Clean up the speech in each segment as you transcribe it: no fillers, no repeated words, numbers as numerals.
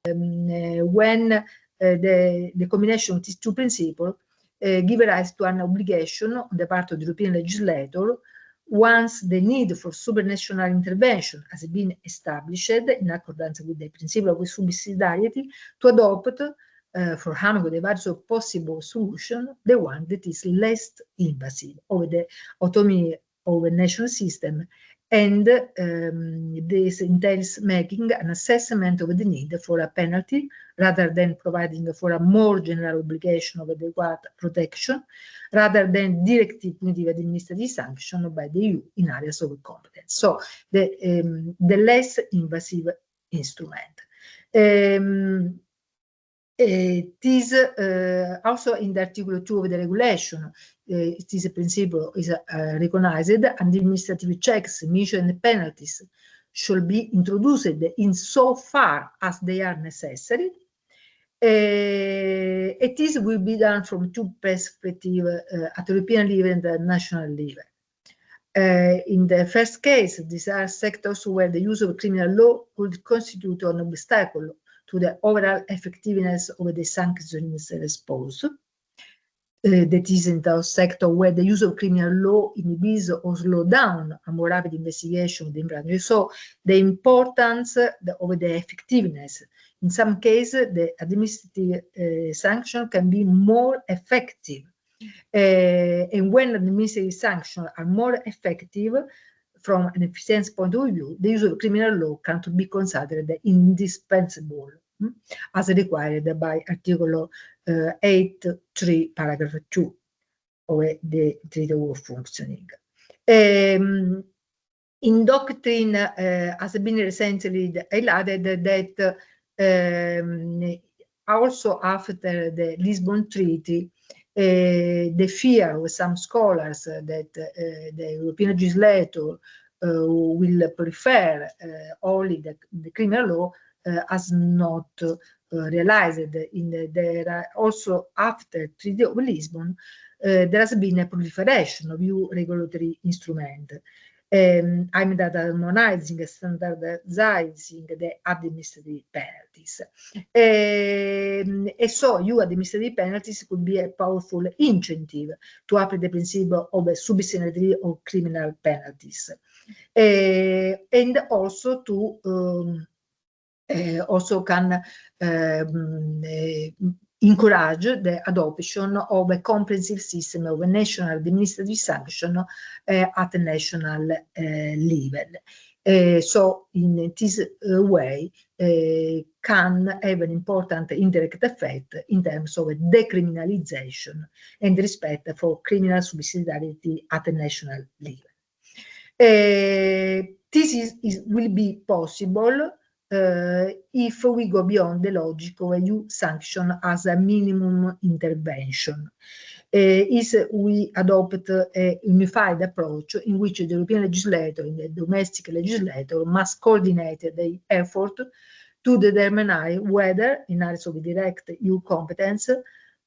when the combination of these two principles give rise to an obligation on the part of the European legislator, once the need for supranational intervention has been established in accordance with the principle of subsidiarity, to adopt for among the various possible solutions, the one that is less invasive of the autonomy of a national system, and this entails making an assessment of the need for a penalty rather than providing for a more general obligation of adequate protection, rather than directive punitive administrative sanction by the EU in areas of competence. So the less invasive instrument. It is also in the Article 2 of the regulation, it is a principle is recognized, and administrative checks, measures, and penalties should be introduced in so far as they are necessary. It is will be done from two perspectives, at European level and at national level. In the first case, these are sectors where the use of criminal law could constitute an obstacle to the overall effectiveness of the sanctions exposed. That is in those sectors where the use of criminal law inhibits or slows down a more rapid investigation of the infraction. So the importance of the effectiveness. In some cases, the administrative sanction can be more effective. And when administrative sanctions are more effective from an efficiency point of view, the use of criminal law can be considered indispensable, as required by Article 8.3, paragraph 2 of the Treaty of Functioning. In doctrine, has been recently highlighted that also after the Lisbon Treaty, the fear of some scholars that the European legislator will prefer only the criminal law has not realized. There are also after Treaty of Lisbon, there has been a proliferation of new regulatory instruments. I'm that harmonizing and standardizing the administrative penalties. And so EU administrative penalties could be a powerful incentive to apply the principle of subsidiarity of criminal penalties. And also to also can encourage the adoption of a comprehensive system of national administrative sanction at a national level. So in this way, can have an important indirect effect in terms of decriminalization and respect for criminal subsidiarity at a national level. This will be possible if we go beyond the logic of a EU sanction as a minimum intervention. Is we adopt a unified approach in which the European legislator and the domestic legislator must coordinate their effort to determine whether, in areas of direct EU competence,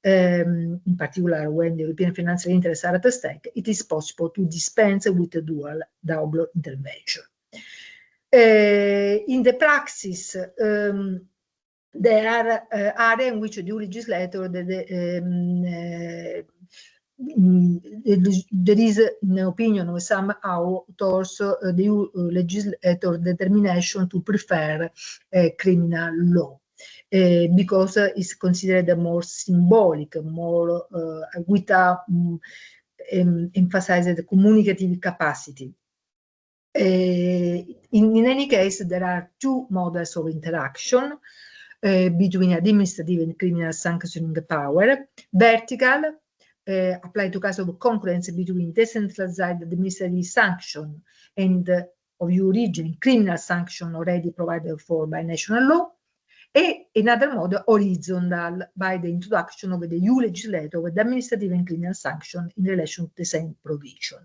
in particular when the European financial interests are at stake, it is possible to dispense with a double intervention. In the praxis, there are areas in which the EU legislator, there is, in the opinion of some authors, the EU legislator determination to prefer criminal law. Because it's considered more symbolic, more without emphasizing the communicative capacity. In any case, there are two models of interaction between administrative and criminal sanctioning power. Vertical, applied to cases of concurrence between decentralized administrative sanction and of EU origin criminal sanction already provided for by national law. And another mode, horizontal, by the introduction of the EU legislator with administrative and criminal sanction in relation to the same provision.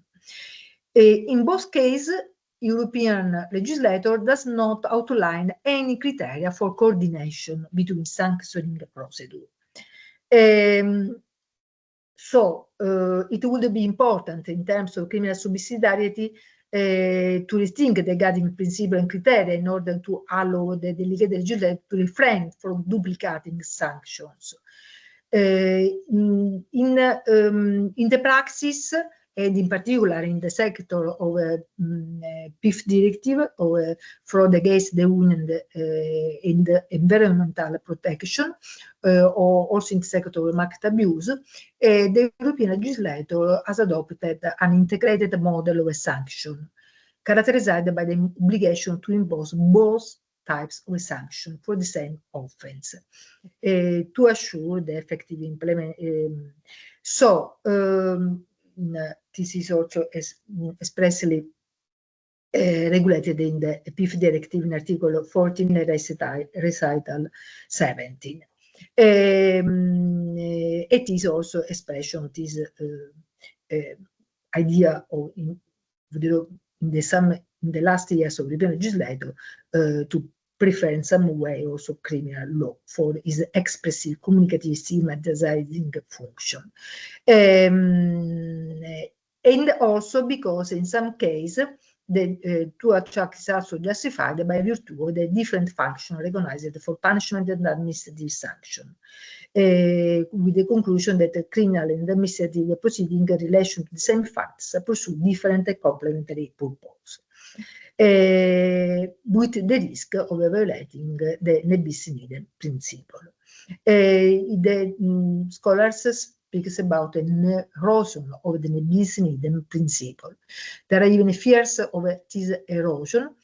In both cases, European legislator does not outline any criteria for coordination between sanctioning procedure. So it would be important in terms of criminal subsidiarity to distinguish the guiding principle and criteria in order to allow the delegated legislator to refrain from duplicating sanctions. In the praxis, and in particular in the sector of PIF directive of fraud against the Union in the environmental protection, or also in the sector of market abuse, the European legislator has adopted an integrated model of a sanction, characterized by the obligation to impose both types of sanction for the same offense, to assure the effective implementation. This is also expressly regulated in the PIF directive in Article 14, recital 17. It is also expression of this idea of in the last years of the European legislator to prefer in some way also criminal law for its expressive, communicative, stigmatizing function. And also because in some cases, the two attacks is also justified by virtue of the different function recognized for punishment and administrative sanction, with the conclusion that the criminal and administrative proceeding in relation to the same facts pursue different and complementary purposes, with the risk of violating the ne bis in idem principle. The scholars speaks about an erosion of the ne bis in idem principle. There are even fears of this erosion,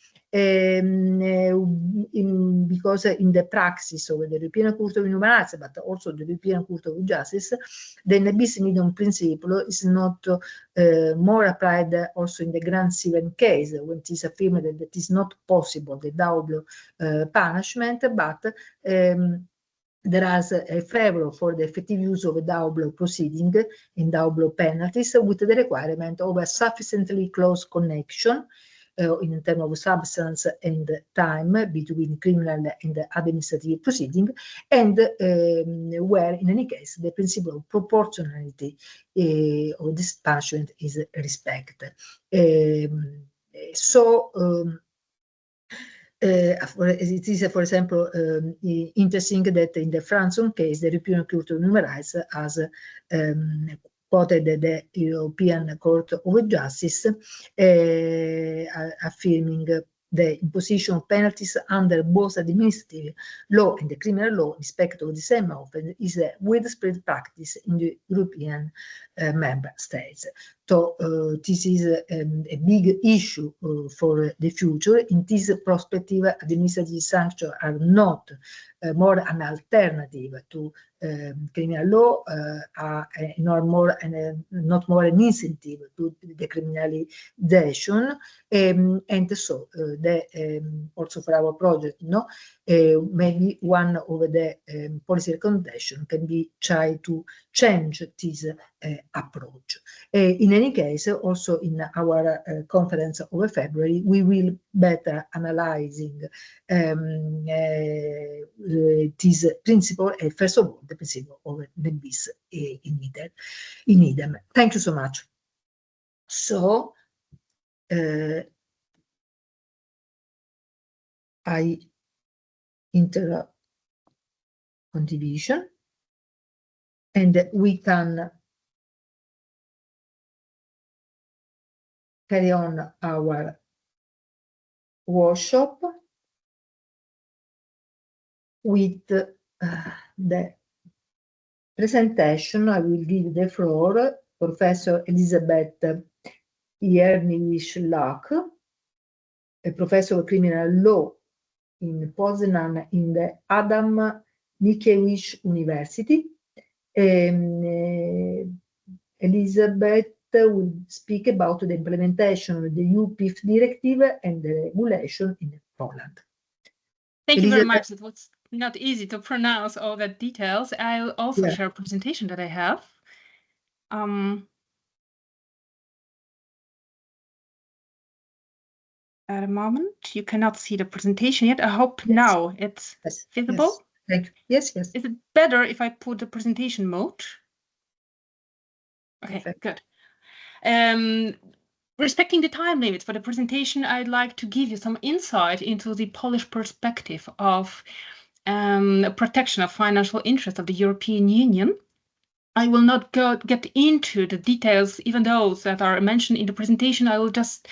because in the praxis of the European Court of Human Rights, but also the European Court of Justice, the ne bis in idem principle is not more applied also in the Grand Civil case, when it is affirmed that it is not possible the double punishment, but there is a favor for the effective use of a double proceeding and double penalties, with the requirement of a sufficiently close connection in terms of substance and time between criminal and administrative proceeding, and where in any case the principle of proportionality of this punishment is respected. It is, for example, interesting that in the Franson case, the European Court of Human Rights has quoted the European Court of Justice, affirming the imposition of penalties under both administrative law and the criminal law in respect of the same offense is a widespread practice in the European member states. So this is a big issue for the future. In this perspective, administrative sanctions are not more an alternative to criminal law, not more an incentive to the criminalization, and so also for our project, maybe one of the policy recommendation can be try to change this approach. In any case, also in our conference of February, we will better analyzing this principle, first of all, the principle of the bis in idem. Thank you so much. So, I interrupt contribution, and we can carry on our workshop with the presentation. I will give the floor Professor Elizabeth Jerniewicz-Lach, a professor of criminal law in Poznan in the Adam Mickiewicz University. Elizabeth will speak about the implementation of the EU PIF directive and the regulation in Poland. Thank you very much. It was not easy to pronounce all the details. I'll also share a presentation that I have. At a moment, you cannot see the presentation yet. I hope now it's visible. Yes. Is it better if I put the presentation mode? Okay, good. respecting the time limit for the presentation, I'd like to give you some insight into the Polish perspective of protection of financial interests of the European Union. I will not get into the details, even those that are mentioned in the presentation. I will just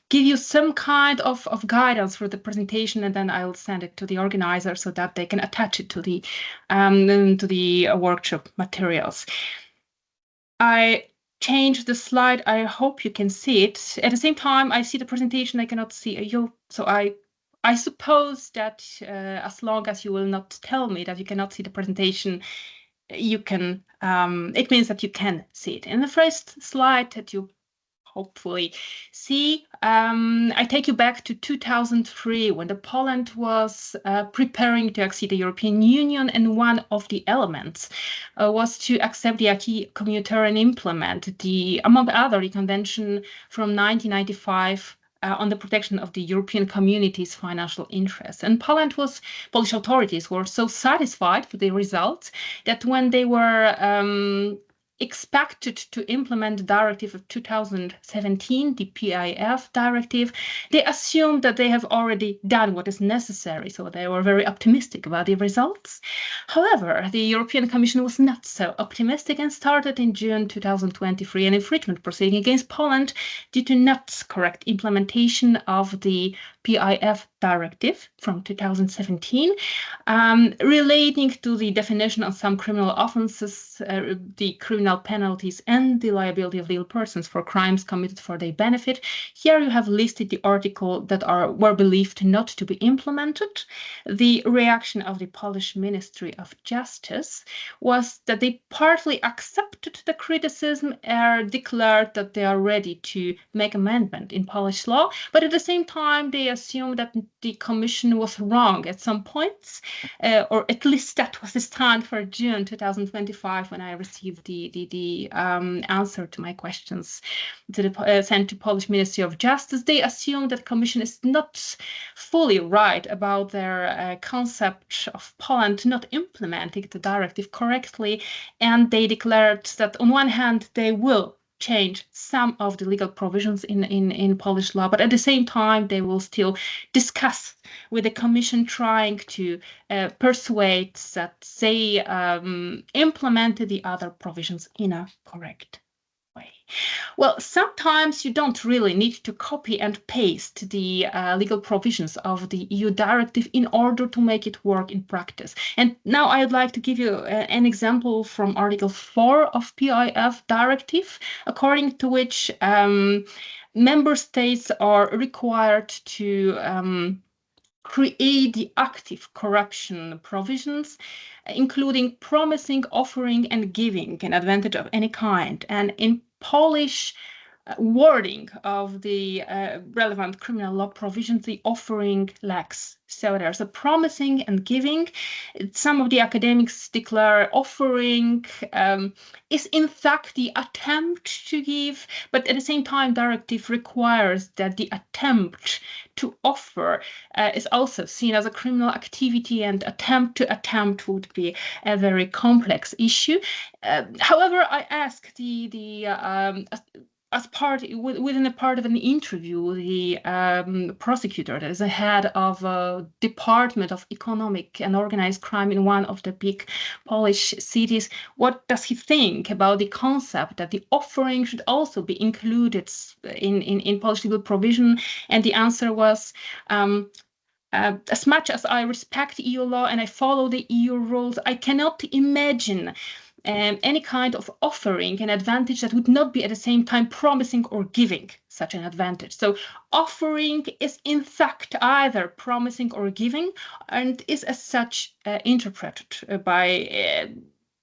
give you some kind of guidance for the presentation, and then I'll send it to the organizer so that they can attach it to the workshop materials. I changed the slide. I hope you can see it. At the same time, I see the presentation. I cannot see you, so I suppose that as long as you will not tell me that you cannot see the presentation, you can. It means that you can see it. In the first slide that you hopefully see, I take you back to 2003 when Poland was preparing to accede the European Union, and one of the elements was to accept the acquis communautaire and implement the, among other, the convention from 1995 on the protection of the European community's financial interests. And Polish authorities were so satisfied with the results that when they were expected to implement the directive of 2017, the PIF directive, they assumed that they have already done what is necessary. So they were very optimistic about the results. However, the European Commission was not so optimistic and started in June 2023 an infringement proceeding against Poland due to not correct implementation of the PIF directive from 2017, relating to the definition of some criminal offenses, the criminal penalties, and the liability of legal persons for crimes committed for their benefit. Here you have listed the articles that were believed not to be implemented. The reaction of the Polish Ministry of Justice was that they partly accepted the criticism and declared that they are ready to make amendment in Polish law, but at the same time they assumed that the Commission was wrong at some points, or at least that was the stand for June 2025 when I received the answer to my questions sent to Polish Ministry of Justice. They assumed that Commission is not fully right about their concept of Poland not implementing the directive correctly, and they declared that on one hand they will change some of the legal provisions in Polish law, but at the same time they will still discuss with the Commission, trying to persuade that they implemented the other provisions in a correct way. Well, sometimes you don't really need to copy and paste the legal provisions of the EU directive in order to make it work in practice. And now I'd like to give you an example from Article 4 of PIF directive, according to which member states are required to create the active corruption provisions, including promising, offering, and giving an advantage of any kind. And in Polish wording of the relevant criminal law provisions, the offering lacks. So there's a promising and giving. Some of the academics declare offering is in fact the attempt to give, but at the same time, directive requires that the attempt to offer is also seen as a criminal activity, and attempt would be a very complex issue. However, I asked within a part of an interview, the prosecutor that is the head of a Department of Economic and Organized Crime in one of the big Polish cities, what does he think about the concept that the offering should also be included in Polish legal provision? And the answer was, as much as I respect EU law and I follow the EU rules, I cannot imagine any kind of offering an advantage that would not be at the same time promising or giving such an advantage. So offering is in fact either promising or giving, and is as such interpreted by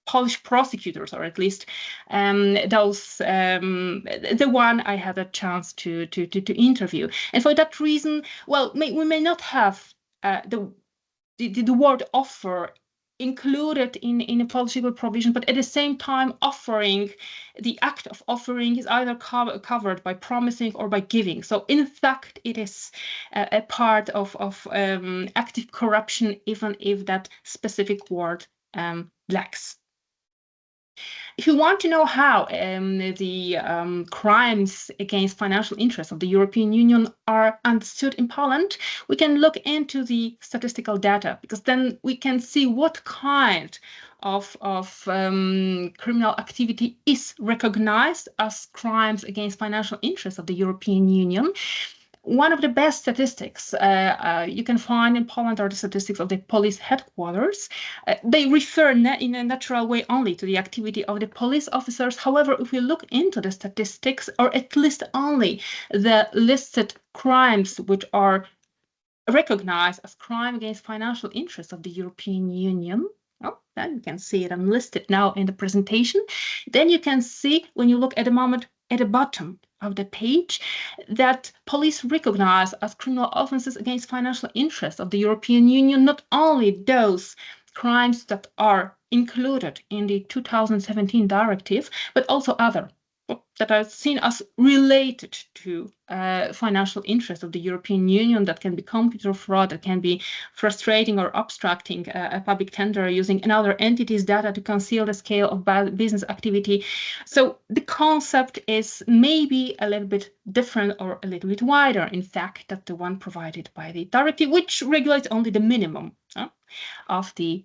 Polish prosecutors, or at least those the one I had a chance to interview. And for that reason, well, we may not have the word offer included in a Polish legal provision, but at the same time, offering, the act of offering is either covered by promising or by giving. So in fact, it is a part of active corruption, even if that specific word lacks. If you want to know how the crimes against financial interests of the European Union are understood in Poland, we can look into the statistical data, because then we can see what kind of criminal activity is recognized as crimes against financial interests of the European Union. One of the best statistics you can find in Poland are the statistics of the police headquarters. They refer in a natural way only to the activity of the police officers. However, if we look into the statistics, or at least only the listed crimes which are recognized as crime against financial interests of the European Union, then you can see it. I'm listed now in the presentation. Then you can see, when you look at the moment at the bottom of the page, that police recognize as criminal offenses against financial interests of the European Union not only those crimes that are included in the 2017 directive, but also other that are seen as related to financial interests of the European Union, that can be computer fraud, that can be frustrating or obstructing a public tender using another entity's data to conceal the scale of business activity. So the concept is maybe a little bit different or a little bit wider, in fact, than the one provided by the directive, which regulates only the minimum of the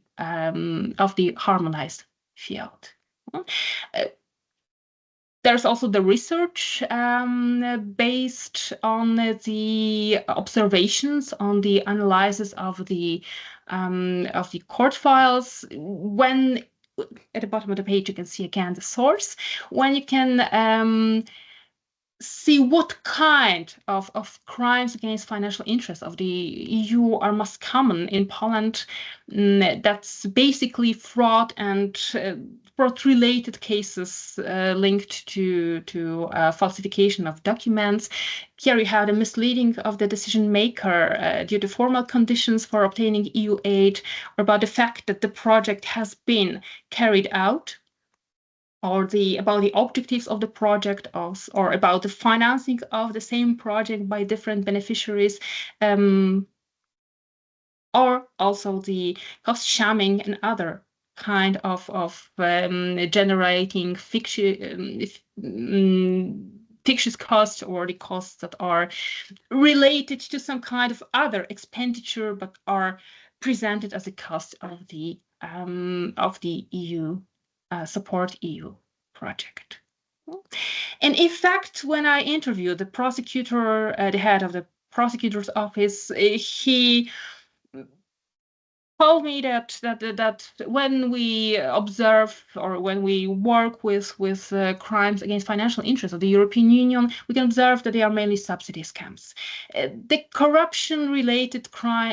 harmonized field. There's also the research based on the observations, on the analysis of the court files. When at the bottom of the page you can see again the source, when you can see what kind of crimes against financial interests of the EU are most common in Poland. That's basically fraud and fraud-related cases linked to falsification of documents. Here you have the misleading of the decision maker due to formal conditions for obtaining EU aid, or about the fact that the project has been carried out, or about the objectives of the project, or about the financing of the same project by different beneficiaries, or also the cost shamming and other kind of generating fictitious costs, or the costs that are related to some kind of other expenditure but are presented as a cost of the EU support EU project. And in fact, when I interviewed the prosecutor, the head of the prosecutor's office, he told me that when we observe, or when we work with crimes against financial interests of the European Union, we can observe that they are mainly subsidy scams. The corruption-related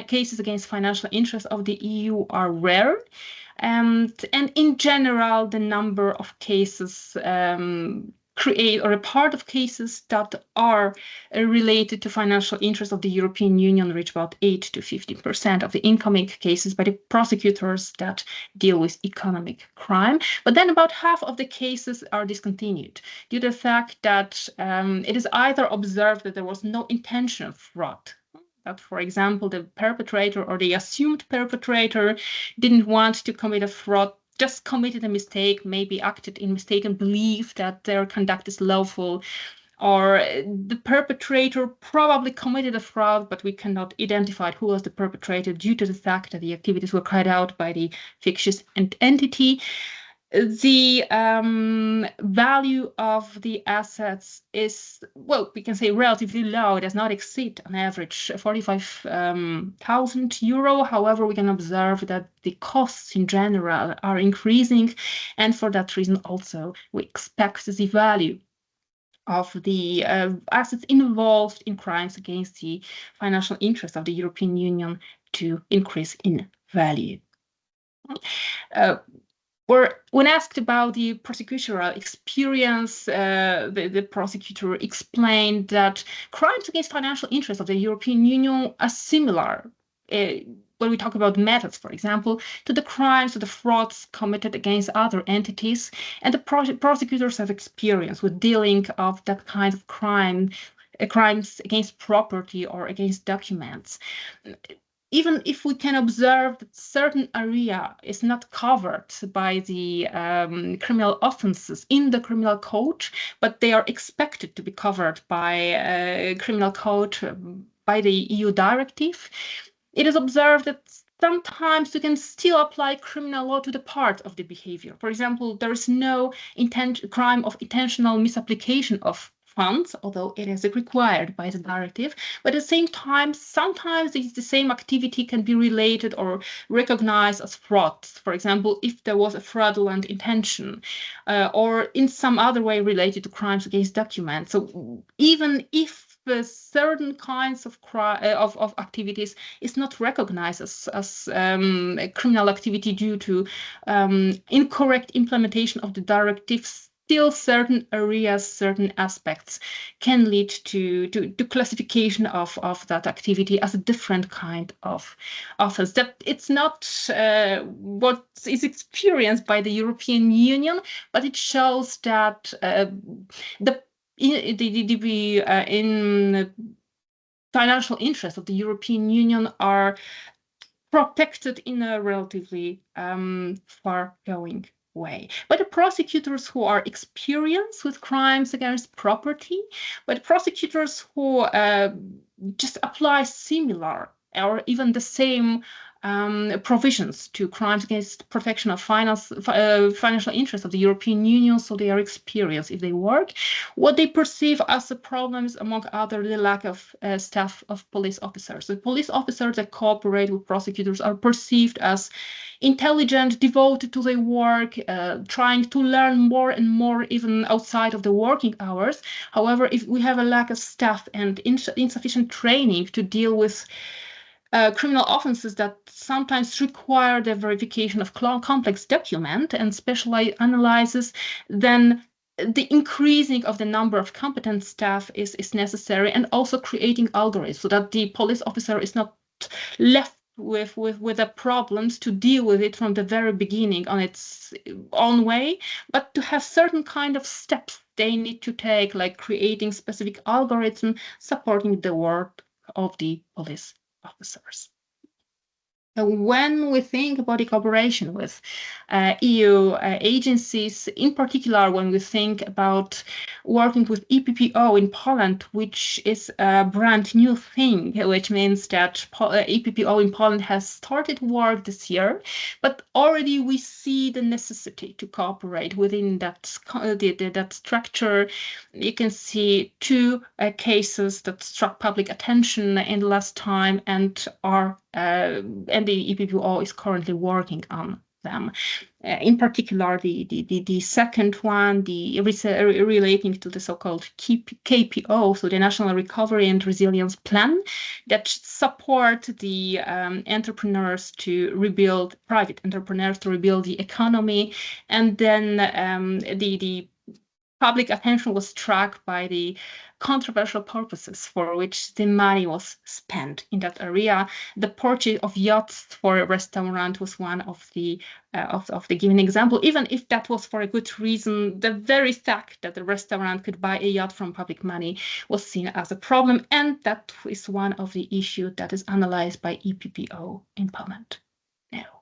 cases against financial interests of the EU are rare. And in general, the number of cases or a part of cases that are related to financial interests of the European Union reach about 8 to 15% of the incoming cases by the prosecutors that deal with economic crime. But then about half of the cases are discontinued due to the fact that it is either observed that there was no intention of fraud, that, for example, the perpetrator or the assumed perpetrator didn't want to commit a fraud, just committed a mistake, maybe acted in mistaken belief that their conduct is lawful, or the perpetrator probably committed a fraud, but we cannot identify who was the perpetrator due to the fact that the activities were carried out by the fictitious entity. The value of the assets is, well, we can say relatively low. It does not exceed on average 45,000 euro. However, we can observe that the costs in general are increasing, and for that reason also we expect the value of the assets involved in crimes against the financial interests of the European Union to increase in value. When asked about the prosecutorial experience, the prosecutor explained that crimes against financial interests of the European Union are similar, when we talk about methods, for example, to the crimes or the frauds committed against other entities, and the prosecutors have experience with dealing of that kind of crimes against property or against documents. even if we can observe that certain area is not covered by the criminal offenses in the criminal code, but they are expected to be covered by criminal code by the EU directive, it is observed that sometimes you can still apply criminal law to the part of the behavior. For example, there is no crime of intentional misapplication of funds, although it is required by the directive, but at the same time, sometimes the same activity can be related or recognized as fraud. For example, if there was a fraudulent intention or in some other way related to crimes against documents. So even if certain kinds of activities is not recognized as criminal activity due to incorrect implementation of the directives, still certain areas, certain aspects can lead to classification of that activity as a different kind of offense. That it's not what is experienced by the European Union, but it shows that in financial interests of the European Union are protected in a relatively far-going way. But the prosecutors who are experienced with crimes against property, but prosecutors who just apply similar or even the same provisions to crimes against protection of financial interests of the European Union, so they are experienced if they work. What they perceive as the problems, among other, the lack of staff of police officers. The police officers that cooperate with prosecutors are perceived as intelligent, devoted to their work, trying to learn more and more even outside of the working hours. However, if we have a lack of staff and insufficient training to deal with criminal offenses that sometimes require the verification of complex document and specialized analysis, then the increasing of the number of competent staff is necessary, and also creating algorithms so that the police officer is not left with the problems to deal with it from the very beginning on its own way, but to have certain kind of steps they need to take, like creating specific algorithm supporting the work of the police officers. When we think about the cooperation with EU agencies, in particular when we think about working with EPPO in Poland, which is a brand new thing, which means that EPPO in Poland has started work this year, but already we see the necessity to cooperate within that structure. You can see two cases that struck public attention in the last time and are and the EPPO is currently working on them. In particular, the second one, relating to the so-called KPO, so the National Recovery and Resilience Plan, that support the entrepreneurs to rebuild, private entrepreneurs to rebuild the economy, and then the public attention was struck by the controversial purposes for which the money was spent in that area. The purchase of yachts for a restaurant was one of the given example. Even if that was for a good reason, the very fact that the restaurant could buy a yacht from public money was seen as a problem, and that is one of the issues that is analyzed by EPPO in Poland now.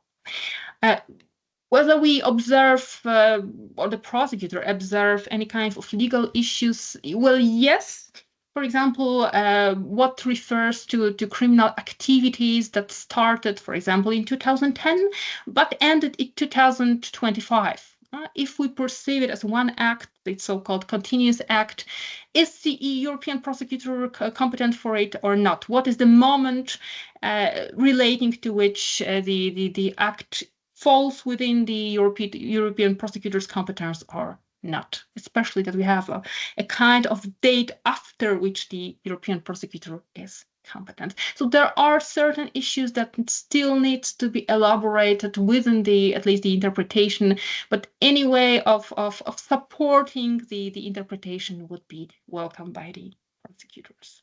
Whether we observe or the prosecutor observe any kind of legal issues, well, yes. For example, what refers to criminal activities that started, for example, in 2010, but ended in 2025. If we perceive it as one act, the so-called continuous act, is the European prosecutor competent for it or not? What is the moment relating to which the act falls within the European prosecutor's competence or not, especially that we have a kind of date after which the European prosecutor is competent. So there are certain issues that still needs to be elaborated within at least the interpretation, but any way of supporting the interpretation would be welcomed by the prosecutors.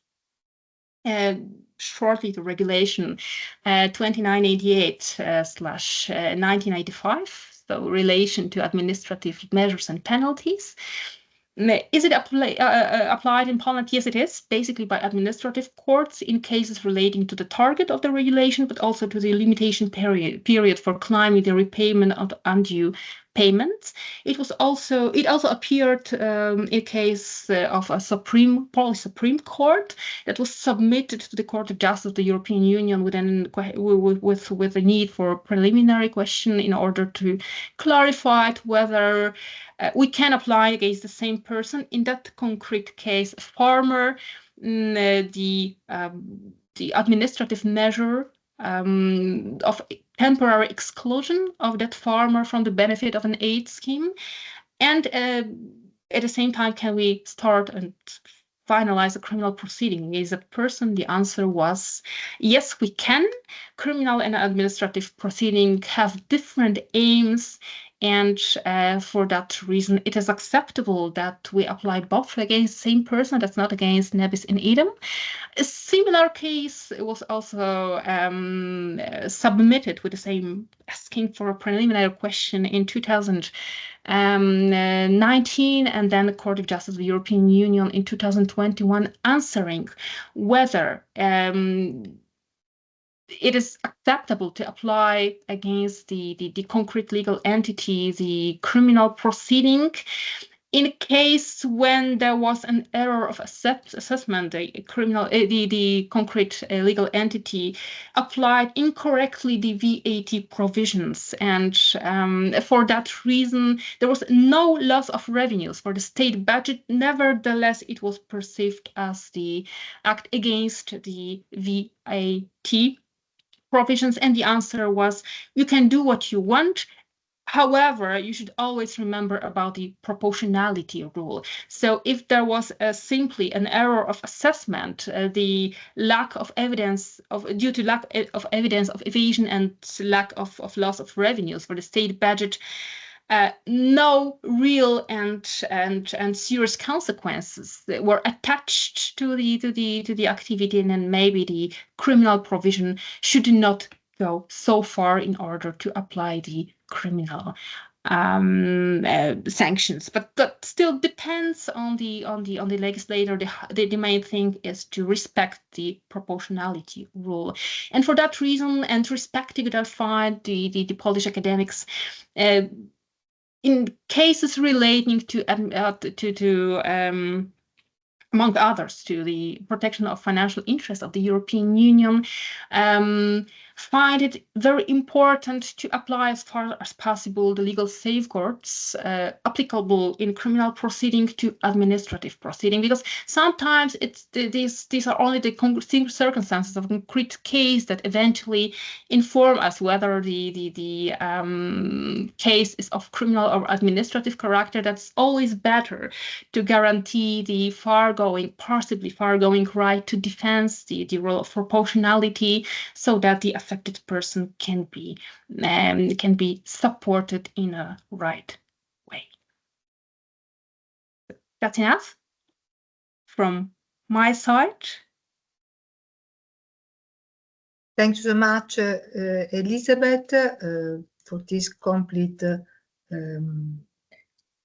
Shortly, the regulation 2988/1995, so relation to administrative measures and penalties. Is it applied in Poland? Yes, it is, basically by administrative courts in cases relating to the target of the regulation, but also to the limitation period for claiming the repayment of undue payments. It also appeared in case of a Polish Supreme Court that was submitted to the Court of Justice of the European Union with a need for a preliminary question in order to clarify whether we can apply against the same person. In that concrete case, a farmer, the administrative measure of temporary exclusion of that farmer from the benefit of an aid scheme, and at the same time, can we start and finalize a criminal proceeding against that person? The answer was yes, we can. Criminal and administrative proceeding have different aims, and for that reason, it is acceptable that we apply both against the same person. That's not against nebis in idem. A similar case was also submitted with the same asking for a preliminary question in 2019, and then the Court of Justice of the European Union in 2021 answering whether it is acceptable to apply against the concrete legal entity the criminal proceeding in case when there was an error of assessment. The concrete legal entity applied incorrectly the VAT provisions, and for that reason there was no loss of revenues for the state budget. Nevertheless, it was perceived as the act against the VAT provisions, and the answer was, you can do what you want. However, you should always remember about the proportionality rule. So if there was simply an error of assessment, the lack of evidence due to lack of evidence of evasion and lack of loss of revenues for the state budget, no real and serious consequences were attached to the activity, and then maybe the criminal provision should not go so far in order to apply the criminal sanctions. But that still depends on the legislator. The main thing is to respect the proportionality rule, and for that reason, and respecting that find the Polish academics, in cases relating to among others, to the protection of financial interests of the European Union, find it very important to apply as far as possible the legal safeguards applicable in criminal proceeding to administrative proceeding, because sometimes these are only the circumstances of a concrete case that eventually inform us whether the case is of criminal or administrative character. That's always better to guarantee the possibly far-going right to defense, the role of proportionality, so that the affected person can be supported in a right way. That's enough from my side. Thank you so much, Elizabeth, for this complete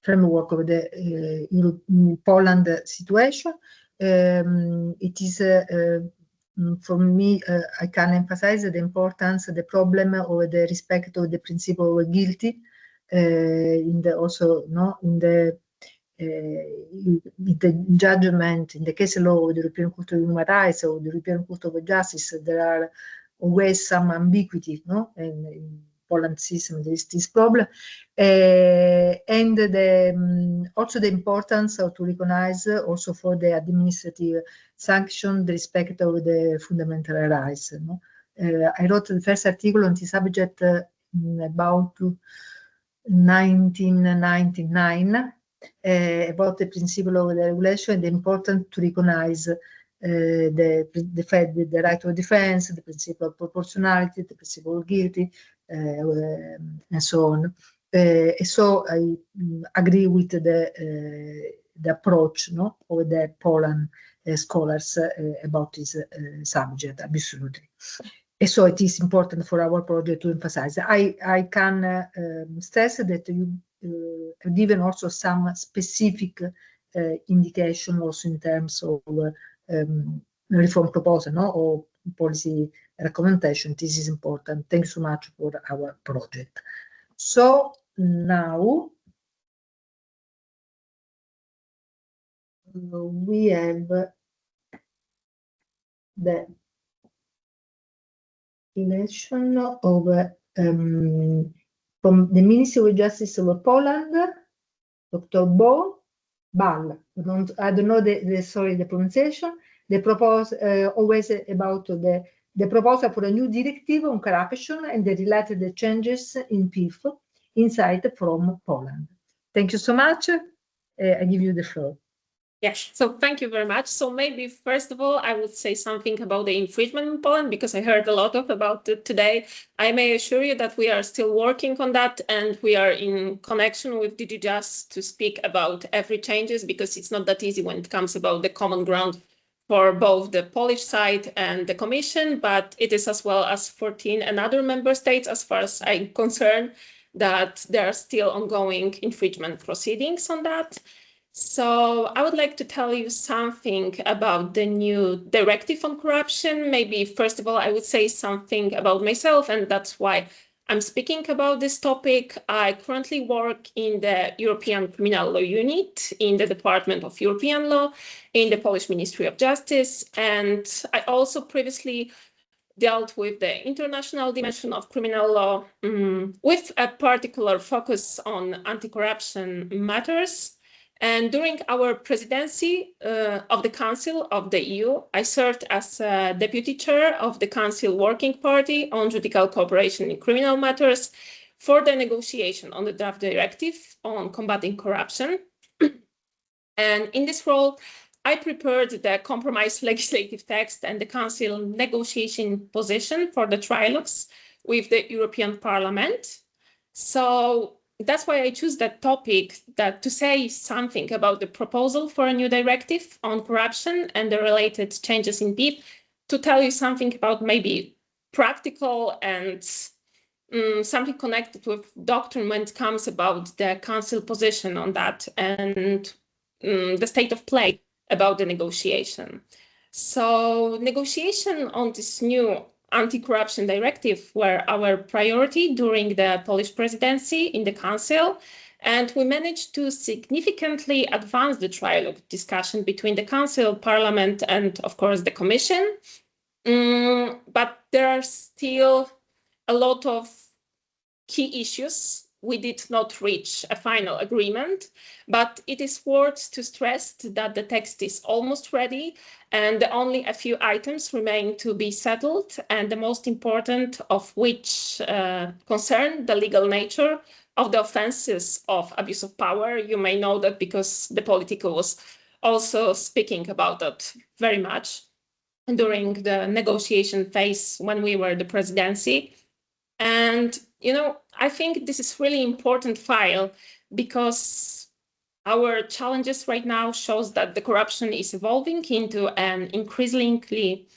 framework of the Poland situation. It is for me, I can emphasize the importance, the problem of the respect of the principle of guilty, in the judgment, in the case law of the European Court of Human Rights or the European Court of Justice. There are always some ambiguity, no? And in Poland system, there is this problem, and also the importance of to recognize also for the administrative sanction the respect of the fundamental rights. No? I wrote the first article on this subject about 1999 about the principle of the regulation and the importance to recognize the right of defense, the principle of proportionality, the principle of guilty, and so on. So I agree with the approach, no, of the Poland scholars about this subject, absolutely. And so it is important for our project to emphasize. I can stress that you have given also some specific indication also in terms of reform proposal, no, or policy recommendation. This is important. Thank you so much for our project. So now we have the election of from the Ministry of Justice of Poland, Dr. Bal. I don't know the pronunciation. The proposal always about the proposal for a new directive on corruption and the related changes in PIF inside from Poland. Thank you so much. I give you the floor. Yes, so thank you very much. So maybe first of all, I would say something about the infringement in Poland, because I heard a lot about it today. I may assure you that we are still working on that, and we are in connection with DG Just to speak about every changes, because it's not that easy when it comes about the common ground for both the Polish side and the Commission, but it is as well as 14 and other member states, as far as I'm concerned, that there are still ongoing infringement proceedings on that. So I would like to tell you something about the new directive on corruption. Maybe first of all, I would say something about myself, and that's why I'm speaking about this topic. I currently work in the European Criminal Law Unit in the Department of European Law in the Polish Ministry of Justice. And I also previously dealt with the international dimension of criminal law with a particular focus on anti-corruption matters. And during our presidency of the Council of the EU, I served as deputy chair of the Council Working Party on Judicial Cooperation in Criminal Matters for the negotiation on the draft directive on combating corruption. And in this role, I prepared the compromise legislative text and the Council negotiation position for the trilogues with the European Parliament. So that's why I choose that topic, that to say something about the proposal for a new directive on corruption and the related changes in PIF, to tell you something about maybe practical and something connected with doctrine when it comes about the Council position on that and the state of play about the negotiation. So negotiation on this new anti-corruption directive were our priority during the Polish presidency in the Council, and we managed to significantly advance the trilogue discussion between the Council, Parliament, and of course the Commission. But there are still a lot of key issues. We did not reach a final agreement, but it is worth to stress that the text is almost ready and only a few items remain to be settled, and the most important of which concern the legal nature of the offenses of abuse of power. You may know that because the Politico was also speaking about that very much during the negotiation phase when we were the presidency. And, you know, I think this is really important file because our challenges right now shows that the corruption is evolving into an increasingly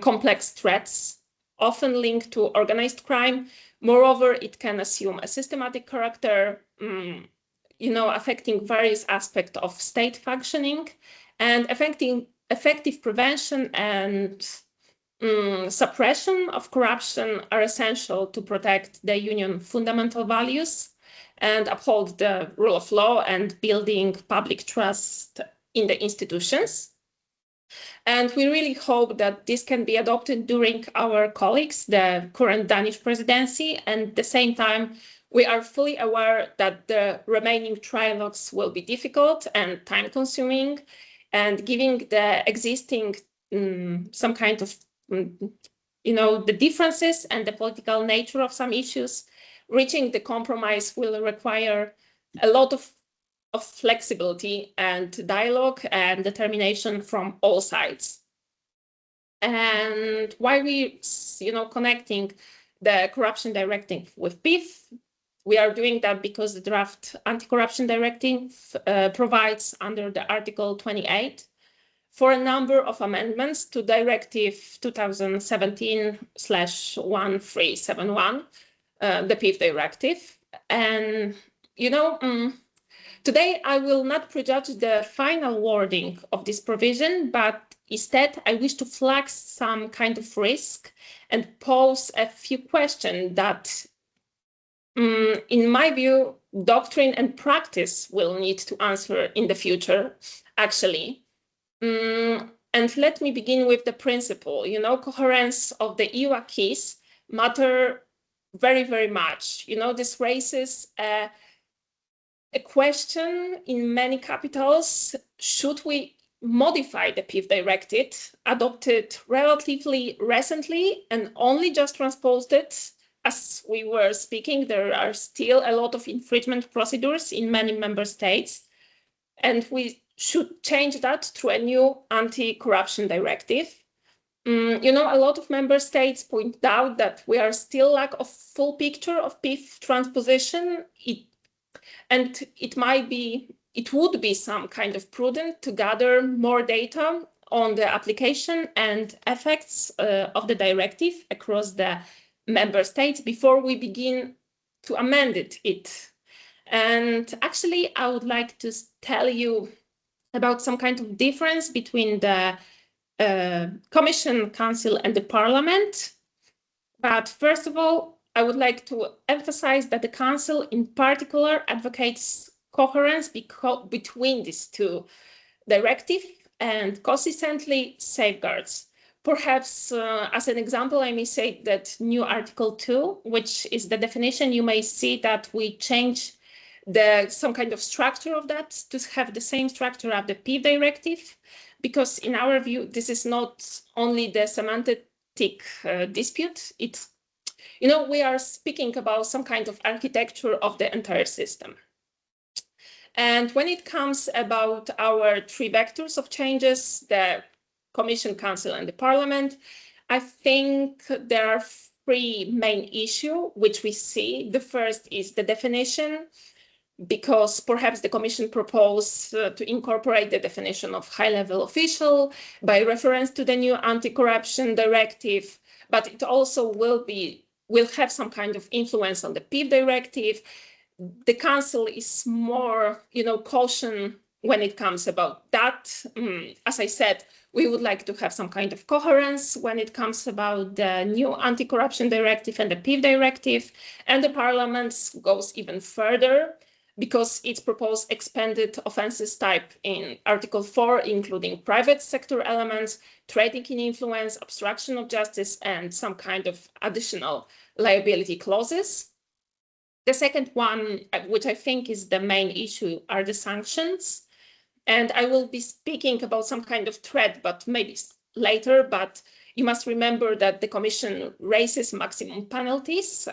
complex threats, often linked to organized crime. Moreover, it can assume a systematic character, you know, affecting various aspects of state functioning, and affecting effective prevention and suppression of corruption are essential to protect the Union's fundamental values and uphold the rule of law and building public trust in the institutions. And we really hope that this can be adopted during our colleagues, the current Danish presidency, and at the same time, we are fully aware that the remaining trilogues will be difficult and time-consuming, and giving the existing some kind of you know, the differences and the political nature of some issues, reaching the compromise will require a lot of flexibility and dialogue and determination from all sides. And why we, you know, connecting the corruption directive with PIF, we are doing that because the draft anti-corruption directive provides under the Article 28 for a number of amendments to Directive 2017/1371, the PIF directive. And, you know, Today, I will not prejudge the final wording of this provision, but instead, I wish to flag some kind of risk and pose a few questions that, in my view, doctrine and practice will need to answer in the future, actually. And let me begin with the principle. You know, coherence of the EU acquis matter very, very much. You know, this raises a question in many capitals: should we modify the PIF directive, adopted relatively recently and only just transposed it? As we were speaking, there are still a lot of infringement procedures in many member states, and we should change that through a new anti-corruption directive. You know, a lot of member states point out that we are still lack of full picture of PIF transposition. It would be some kind of prudent to gather more data on the application and effects of the directive across the member states before we begin to amend it. And actually, I would like to tell you about some kind of difference between the Commission, Council, and the Parliament. But first of all, I would like to emphasize that the Council in particular advocates coherence between these two directives and consistently safeguards. Perhaps as an example, I may say that new Article 2, which is the definition, you may see that we change some kind of structure of that to have the same structure of the PIF directive, because in our view, this is not only the semantic dispute. It's, you know, we are speaking about some kind of architecture of the entire system. And when it comes about our three vectors of changes, the Commission, Council, and the Parliament, I think there are three main issues which we see. The first is the definition, because perhaps the Commission proposed to incorporate the definition of high-level official by reference to the new anti-corruption directive, but it also will have some kind of influence on the PIF directive. The Council is more, you know, caution when it comes about that. As I said, we would like to have some kind of coherence when it comes about the new anti-corruption directive and the PIF directive, and the Parliament goes even further, because it's proposed expanded offences type in Article 4, including private sector elements, trading in influence, obstruction of justice, and some kind of additional liability clauses. The second one, which I think is the main issue, are the sanctions. And I will be speaking about some kind of threat, but maybe later. But you must remember that the Commission raises maximum penalties.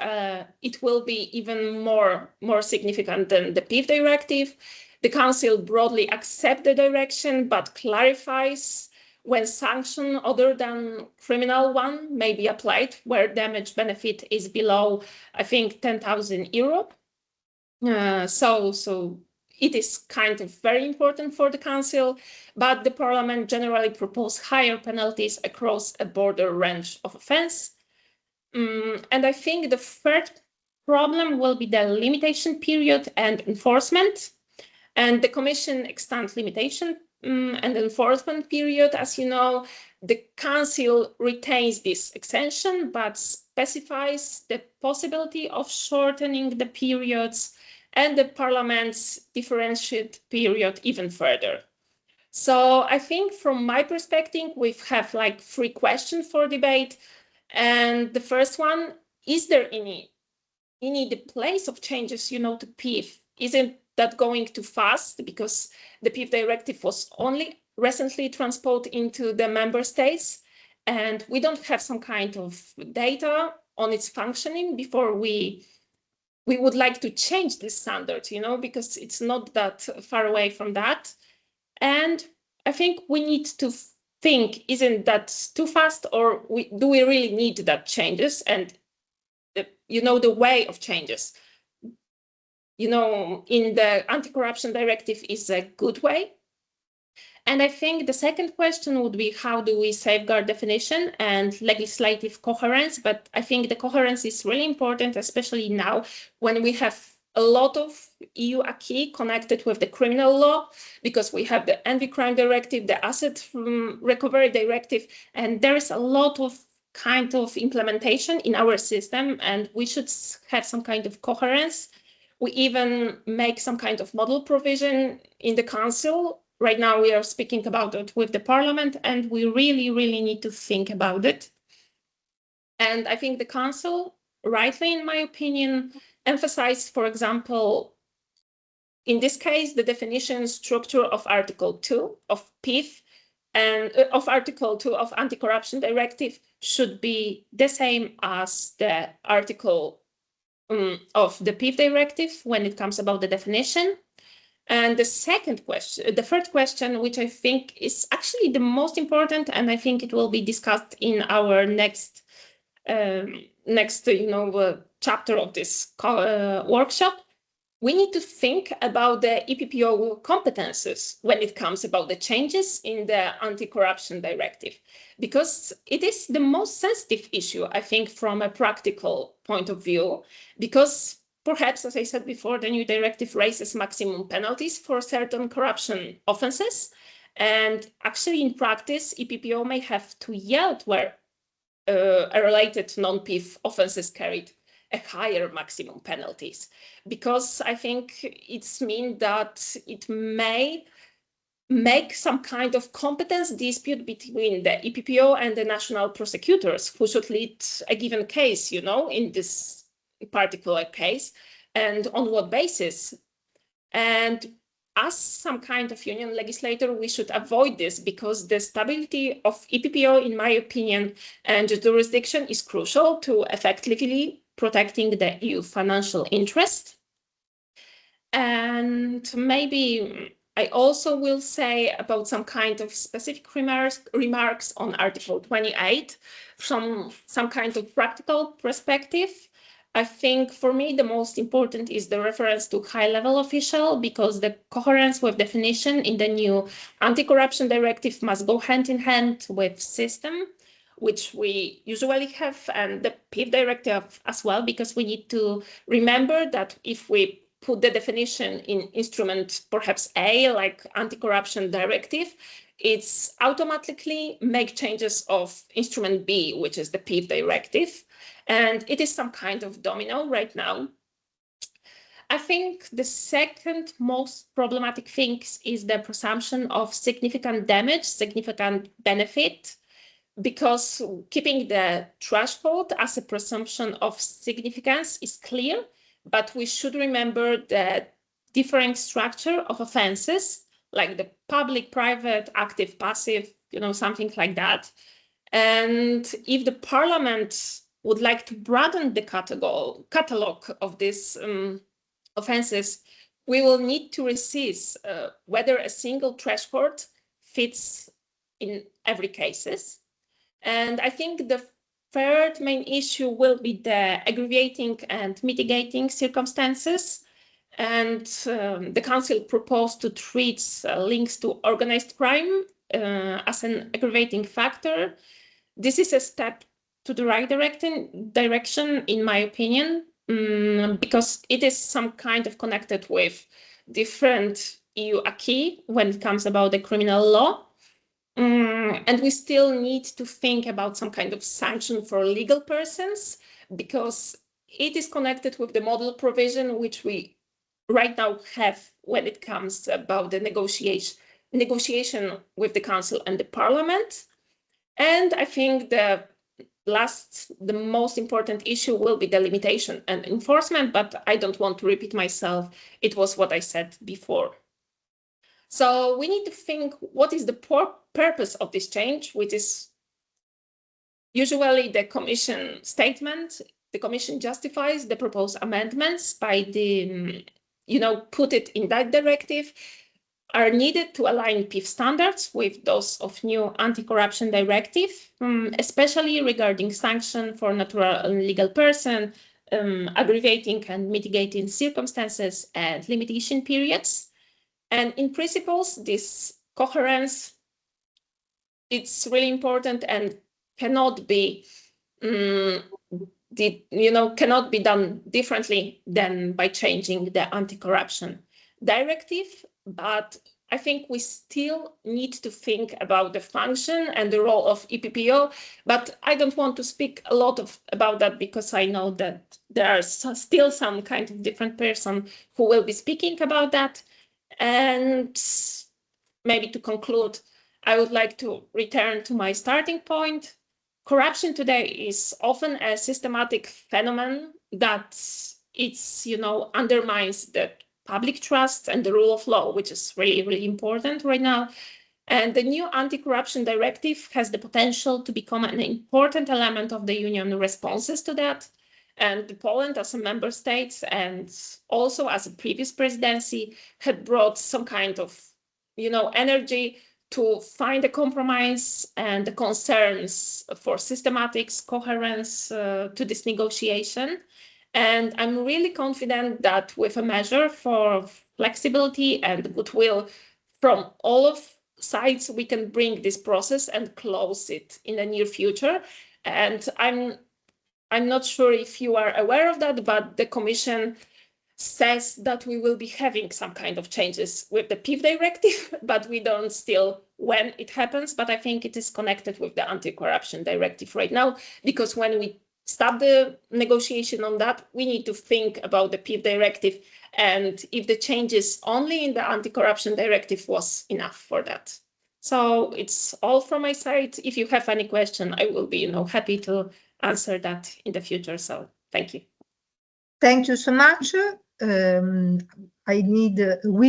It will be even more significant than the PIF directive. The Council broadly accepts the direction, but clarifies when sanction other than criminal one may be applied, where damage benefit is below, I think, 10,000 euro. So it is kind of very important for the Council, but the Parliament generally proposes higher penalties across a broader range of offence. And I think the third problem will be the limitation period and enforcement. And the Commission extends limitation and enforcement period. As you know, the Council retains this extension, but specifies the possibility of shortening the periods, and the Parliament's differentiate period even further. So I think from my perspective, we have like three questions for debate. And the first one, is there any the place of changes, you know, to PIF? Isn't that going too fast? Because the PIF directive was only recently transposed into the member states, and we don't have some kind of data on its functioning before we would like to change this standard, you know, because it's not that far away from that. And I think we need to think, isn't that too fast, or do we really need that changes? And, you know, the way of changes, you know, in the anti-corruption directive is a good way. And I think the second question would be, how do we safeguard definition and legislative coherence? But I think the coherence is really important, especially now when we have a lot of EU acquis connected with the criminal law, because we have the anti-crime directive, the asset recovery directive, and there is a lot of kind of implementation in our system, and we should have some kind of coherence. We even make some kind of model provision in the Council. Right now we are speaking about it with the Parliament, and we really, really need to think about it. And I think the Council, rightly in my opinion, emphasized, for example, in this case, the definition structure of Article 2 of PIF and of Article 2 of Anti-Corruption Directive should be the same as the article of the PIF directive when it comes about the definition. And the third question, which I think is actually the most important, and I think it will be discussed in our next chapter of this workshop. We need to think about the EPPO competences when it comes about the changes in the anti-corruption directive, because it is the most sensitive issue, I think, from a practical point of view, because perhaps, as I said before, the new directive raises maximum penalties for certain corruption offenses. And actually, in practice, EPPO may have to yield where a related non-PIF offenses carried a higher maximum penalties, because I think it's mean that it may make some kind of competence dispute between the EPPO and the national prosecutors who should lead a given case, in this particular case, and on what basis. And as some kind of union legislator, we should avoid this, because the stability of EPPO, in my opinion, and the jurisdiction is crucial to effectively protecting the EU financial interest. And maybe I also will say about some kind of specific remarks on Article 28 from some kind of practical perspective. I think for me, the most important is the reference to high-level official, because the coherence with definition in the new anti-corruption directive must go hand in hand with system, which we usually have, and the PIF directive as well, because we need to remember that if we put the definition in instrument perhaps A, like anti-corruption directive, it's automatically make changes of instrument B, which is the PIF directive. And it is some kind of domino right now. I think the second most problematic thing is the presumption of significant damage, significant benefit, because keeping the threshold as a presumption of significance is clear, but we should remember the differing structure of offenses, like the public, private, active, passive, something like that. And if the Parliament would like to broaden the catalog of these offenses, we will need to assess whether a single threshold fits in every cases. And I think the third main issue will be the aggravating and mitigating circumstances. And the Council proposed to treat links to organized crime as an aggravating factor. This is a step to the right direction, in my opinion, because it is some kind of connected with different EU acquis when it comes about the criminal law. And we still need to think about some kind of sanction for legal persons, because it is connected with the model provision, which we right now have when it comes about the negotiation with the Council and the Parliament. And I think the most important issue will be the limitation and enforcement, but I don't want to repeat myself. It was what I said before. So we need to think what is the purpose of this change, which is usually the Commission statement. The Commission justifies the proposed amendments by the, put it in that directive, are needed to align PIF standards with those of new anti-corruption directive, especially regarding sanction for natural and legal person, aggravating and mitigating circumstances and limitation periods. And in principles, this coherence, it's really important and cannot be cannot be done differently than by changing the anti-corruption directive. But I think we still need to think about the function and the role of EPPO. But I don't want to speak a lot about that, because I know that there are still some kind of different person who will be speaking about that. And maybe to conclude, I would like to return to my starting point. Corruption today is often a systematic phenomenon that undermines the public trust and the rule of law, which is really, really important right now. And the new anti-corruption directive has the potential to become an important element of the Union responses to that. And Poland, as a member state and also as a previous presidency, had brought some kind of energy to find a compromise and the concerns for systematics, coherence to this negotiation. And I'm really confident that with a measure for flexibility and goodwill from all of sides, we can bring this process and close it in the near future. And I'm not sure if you are aware of that, but the Commission says that we will be having some kind of changes with the PIF directive, but we don't still when it happens. But I think it is connected with the anti-corruption directive right now, because when we start the negotiation on that, we need to think about the PIF directive and if the changes only in the anti-corruption directive was enough for that. So it's all from my side. If you have any question, I will be happy to answer that in the future. So thank you. Thank you so much. We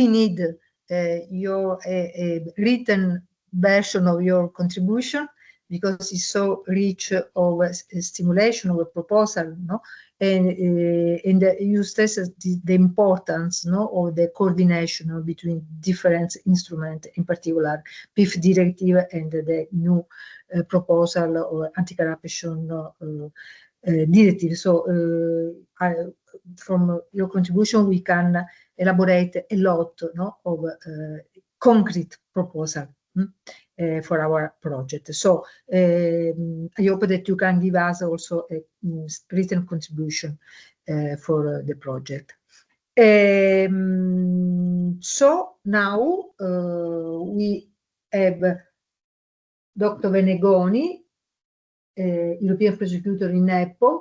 need your written version of your contribution, because it's so rich of stimulation of a proposal, and you stress the importance, of the coordination between different instruments, in particular PIF directive and the new proposal or anti-corruption directive. So from your contribution, we can elaborate a lot of concrete proposal for our project. So I hope that you can give us also a written contribution for the project. So now we have Dr. Venegoni, European prosecutor in EPPO,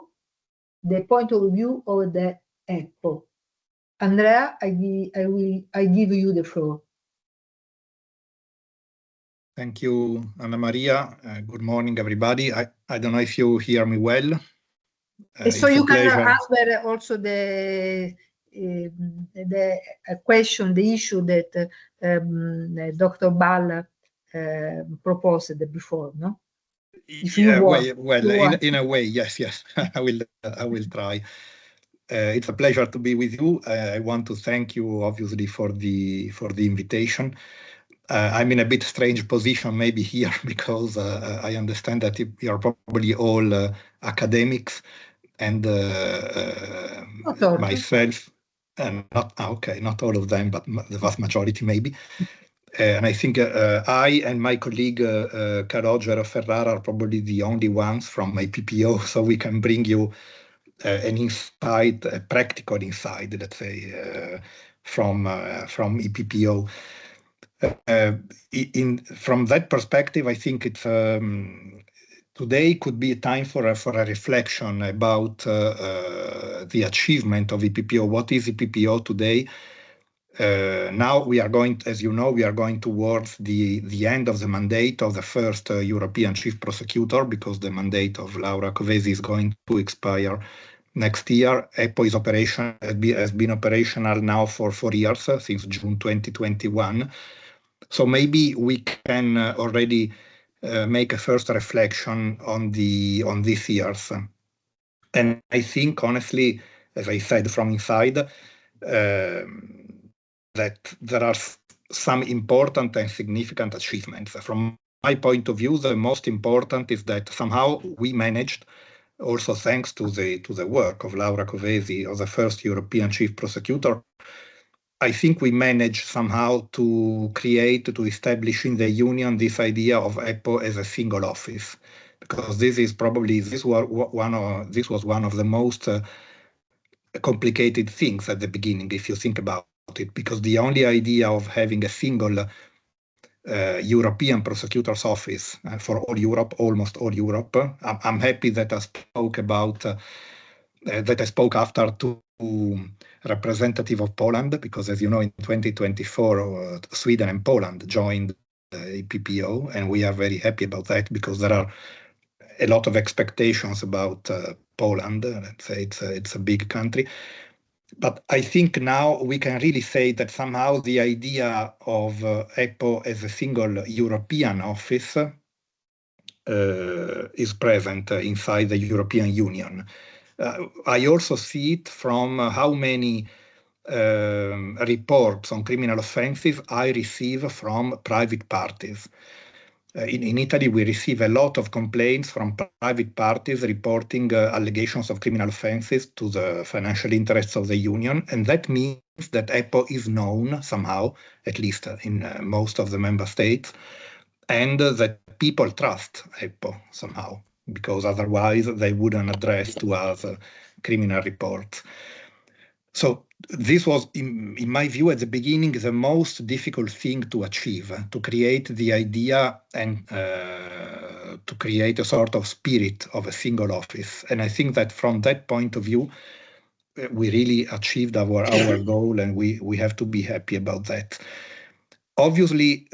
the point of view of the EPPO. Andrea, I give you the floor. Thank you, Anna Maria. Good morning, everybody. I don't know if you hear me well. So you can answer also the question, the issue that Dr. Ball proposed before, no? If you want. Well, in a way, yes. I will try. It's a pleasure to be with you. I want to thank you, obviously, for the invitation. I'm in a bit strange position maybe here, because I understand that you are probably all academics, and myself, and not all of them, but the vast majority maybe. And I think I and my colleague Calogero Ferrara are probably the only ones from my PPO, so we can bring you an insight, a practical insight, let's say, from EPPO. From that perspective, I think it's today could be a time for a reflection about the achievement of EPPO. What is EPPO today? Now we are going, as you know, we are going towards the end of the mandate of the first European Chief Prosecutor, because the mandate of Laura Kövesi is going to expire next year. EPPO has been operational now for 4 years, since June 2021. So maybe we can already make a first reflection on these years. And I think, honestly, as I said from inside, that there are some important and significant achievements. From my point of view, the most important is that somehow we managed, also thanks to the work of Laura Kövesi, of the first European Chief Prosecutor, I think we managed somehow to establish in the Union this idea of EPPO as a single office. because this was one of the most complicated things at the beginning, if you think about it, because the only idea of having a single European prosecutor's office for all Europe, almost all Europe. I'm happy that I spoke about that I spoke after two representatives of Poland, because as you know, in 2024, Sweden and Poland joined the EPPO, and we are very happy about that because there are a lot of expectations about Poland. Let's say it's a big country. But I think now we can really say that somehow the idea of EPPO as a single European office is present inside the European Union. I also see it from how many reports on criminal offences I receive from private parties. In Italy, we receive a lot of complaints from private parties reporting allegations of criminal offences to the financial interests of the Union, and that means that EPPO is known somehow, at least in most of the member states, and that people trust EPPO somehow, because otherwise they wouldn't address to us criminal reports. So this was, in my view, at the beginning, the most difficult thing to achieve, to create the idea and to create a sort of spirit of a single office. And I think that from that point of view, we really achieved our goal, and we have to be happy about that. Obviously,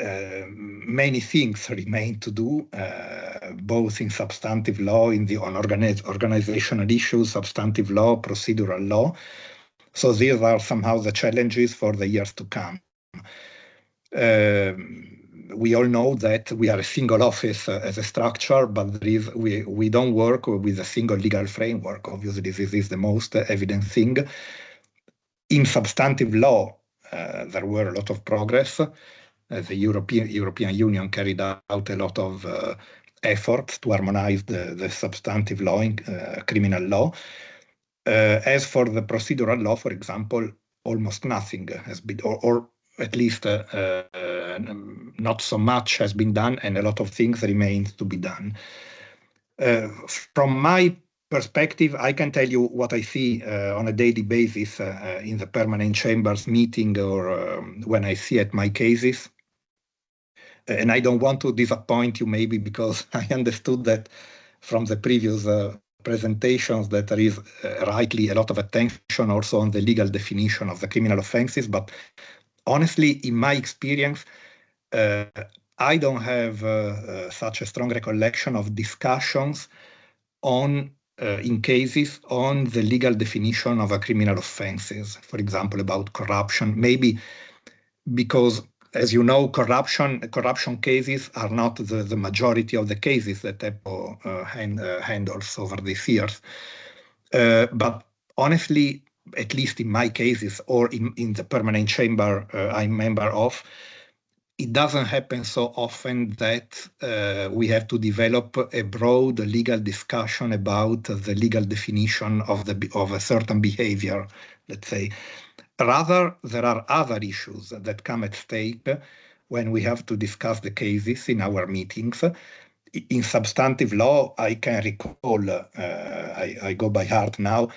many things remain to do, both in substantive law, on organizational issues, substantive law, procedural law. So these are somehow the challenges for the years to come. We all know that we are a single office as a structure, but we don't work with a single legal framework. Obviously, this is the most evident thing. In substantive law, there were a lot of progress. The European Union carried out a lot of efforts to harmonize the substantive law in criminal law. As for the procedural law, for example, almost nothing has been, or at least not so much has been done, and a lot of things remain to be done. From my perspective, I can tell you what I see on a daily basis in the permanent chambers meeting, or when I see at my cases. And I don't want to disappoint you, maybe, because I understood that from the previous presentations that there is rightly a lot of attention also on the legal definition of the criminal offences. But honestly, in my experience, I don't have such a strong recollection of discussions on in cases on the legal definition of a criminal offences, for example, about corruption, maybe because, as you know, corruption cases are not the majority of the cases that EPPO handles over these years. But honestly, at least in my cases, or in the permanent chamber I'm member of, it doesn't happen so often that we have to develop a broad legal discussion about the legal definition of a certain behavior, let's say. Rather, there are other issues that come at stake when we have to discuss the cases in our meetings. In substantive law, I can recall, I go by heart now,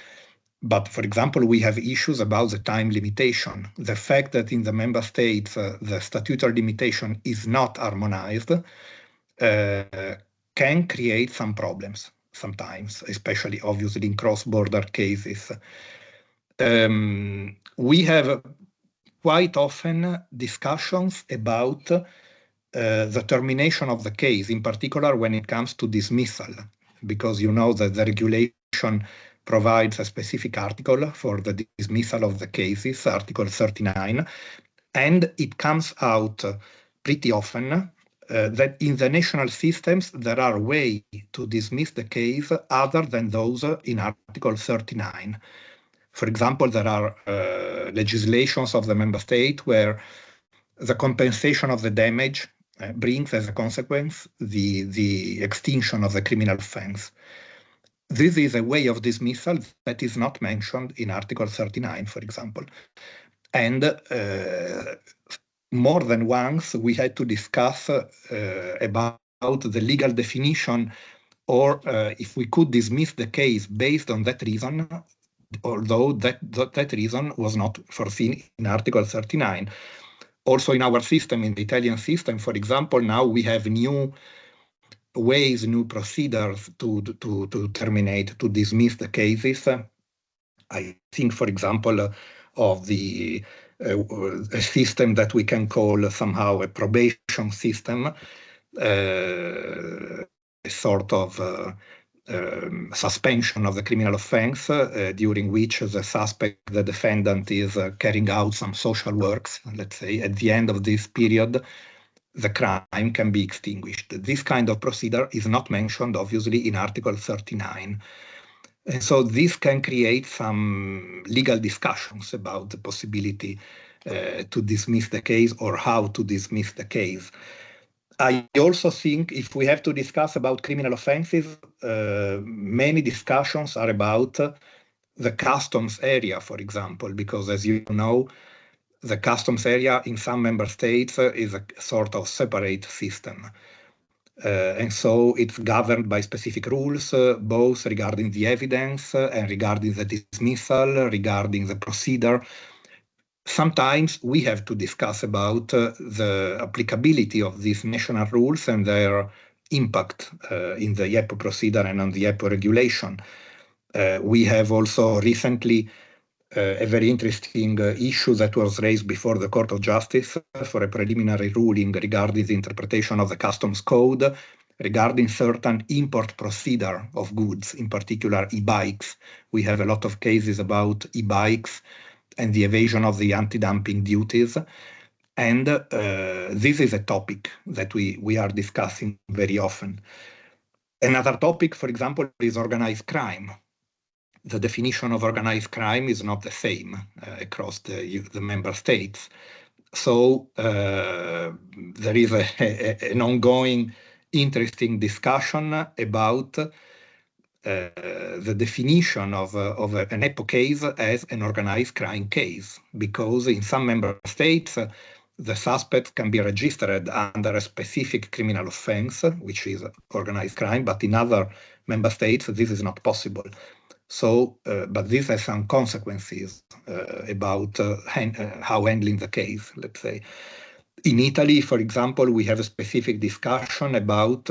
but for example, we have issues about the time limitation. The fact that in the member states, the statutory limitation is not harmonized can create some problems sometimes, especially obviously in cross-border cases. We have quite often discussions about the termination of the case, in particular when it comes to dismissal, because you know that the regulation provides a specific article for the dismissal of the cases, Article 39, and it comes out pretty often that in the national systems there are ways to dismiss the case other than those in Article 39. For example, there are legislations of the member state where the compensation of the damage brings as a consequence the extinction of the criminal offense. This is a way of dismissal that is not mentioned in Article 39, for example. And more than once, we had to discuss about the legal definition or if we could dismiss the case based on that reason, although that reason was not foreseen in Article 39. Also in our system, in the Italian system, for example, now we have new ways, new procedures to terminate, to dismiss the cases. I think, for example, of the a system that we can call somehow a probation system, a sort of suspension of the criminal offense during which the suspect, the defendant, is carrying out some social works. Let's say at the end of this period, the crime can be extinguished. This kind of procedure is not mentioned, obviously, in Article 39. And so this can create some legal discussions about the possibility to dismiss the case or how to dismiss the case. I also think if we have to discuss about criminal offenses, many discussions are about the customs area, for example, because as you know, the customs area in some member states is a sort of separate system. And so it's governed by specific rules, both regarding the evidence and regarding the dismissal, regarding the procedure. Sometimes we have to discuss about the applicability of these national rules and their impact in the EPPO procedure and on the EPPO regulation. We have also recently a very interesting issue that was raised before the Court of Justice for a preliminary ruling regarding the interpretation of the customs code regarding certain import procedure of goods, in particular e-bikes. We have a lot of cases about e-bikes and the evasion of the anti-dumping duties. And this is a topic that we are discussing very often. Another topic, for example, is organized crime. The definition of organized crime is not the same across the member states. So there is an ongoing interesting discussion about the definition of an EPPO case as an organized crime case, because in some member states, the suspect can be registered under a specific criminal offense, which is organized crime, but in other member states, this is not possible. So, but this has some consequences about how handling the case, let's say. In Italy, for example, we have a specific discussion about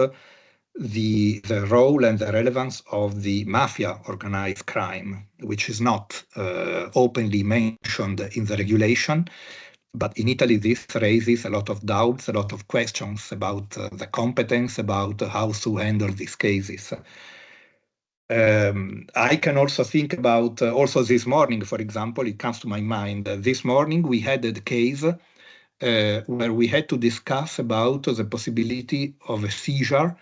the role and the relevance of the mafia organized crime, which is not openly mentioned in the regulation. But in Italy, this raises a lot of doubts, a lot of questions about the competence, about how to handle these cases. I can also think about, also this morning, for example, it comes to my mind, this morning we had a case where we had to discuss about the possibility of a seizure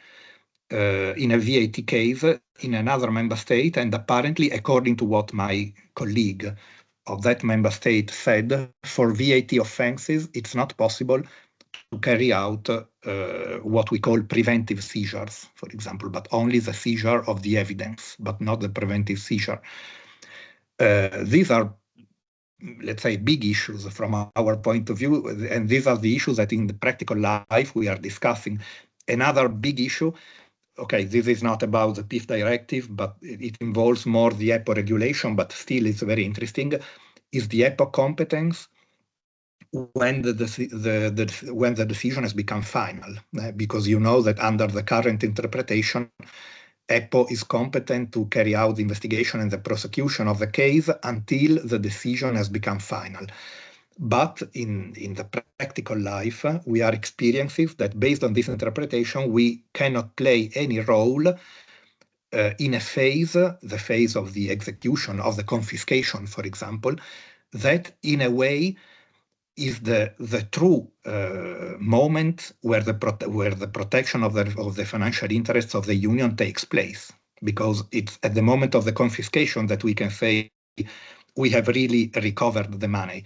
in a VAT case in another member state, and apparently, according to what my colleague of that member state said, for VAT offenses, it's not possible to carry out what we call preventive seizures, for example, but only the seizure of the evidence, but not the preventive seizure. These are, let's say, big issues from our point of view, and these are the issues that in the practical life we are discussing. Another big issue, okay, this is not about the PIF directive, but it involves more the EPPO regulation, but still it's very interesting, is the EPPO competence when the decision has become final, because you know that under the current interpretation, EPPO is competent to carry out the investigation and the prosecution of the case until the decision has become final. But in the practical life, we are experiencing that based on this interpretation, we cannot play any role in a phase, the phase of the execution, of the confiscation, for example, that in a way is the true moment where the protection of the financial interests of the union takes place, because it's at the moment of the confiscation that we can say we have really recovered the money.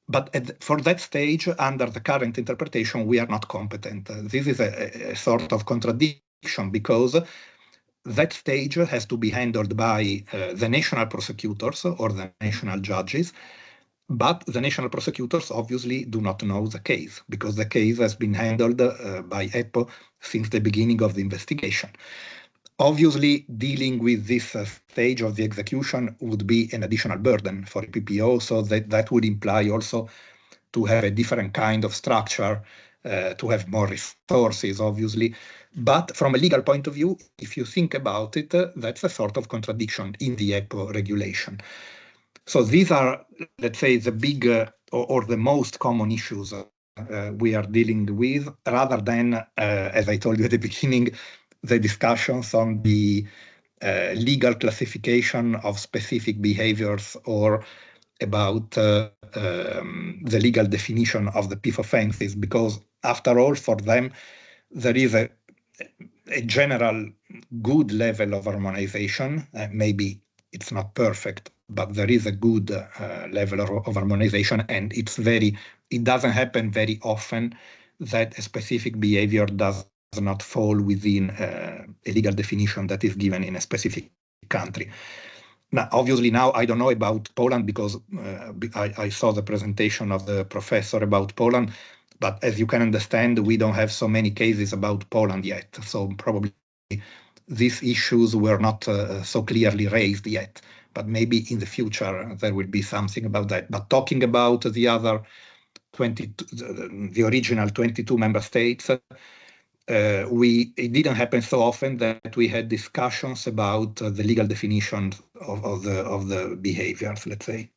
But for that stage, under the current interpretation, we are not competent. This is a sort of contradiction, because that stage has to be handled by the national prosecutors or the national judges. But the national prosecutors obviously do not know the case, because the case has been handled by EPPO since the beginning of the investigation. Obviously, dealing with this stage of the execution would be an additional burden for EPPO, so that would imply also to have a different kind of structure, to have more resources, obviously. But from a legal point of view, if you think about it, that's a sort of contradiction in the EPPO regulation. So these are, let's say, the big or the most common issues we are dealing with, rather than, as I told you at the beginning, the discussions on the legal classification of specific behaviors or about the legal definition of the PIF offenses, because after all, for them, there is a general good level of harmonization. Maybe it's not perfect, but there is a good level of harmonization, and it doesn't happen very often that a specific behavior does not fall within a legal definition that is given in a specific country. Now, obviously, now I don't know about Poland because I saw the presentation of the professor about Poland, but as you can understand, we don't have so many cases about Poland yet. So probably these issues were not so clearly raised yet, but maybe in the future there will be something about that. But talking about the other 22, the original 22 member states, it didn't happen so often that we had discussions about the legal definition of the behaviors, let's say.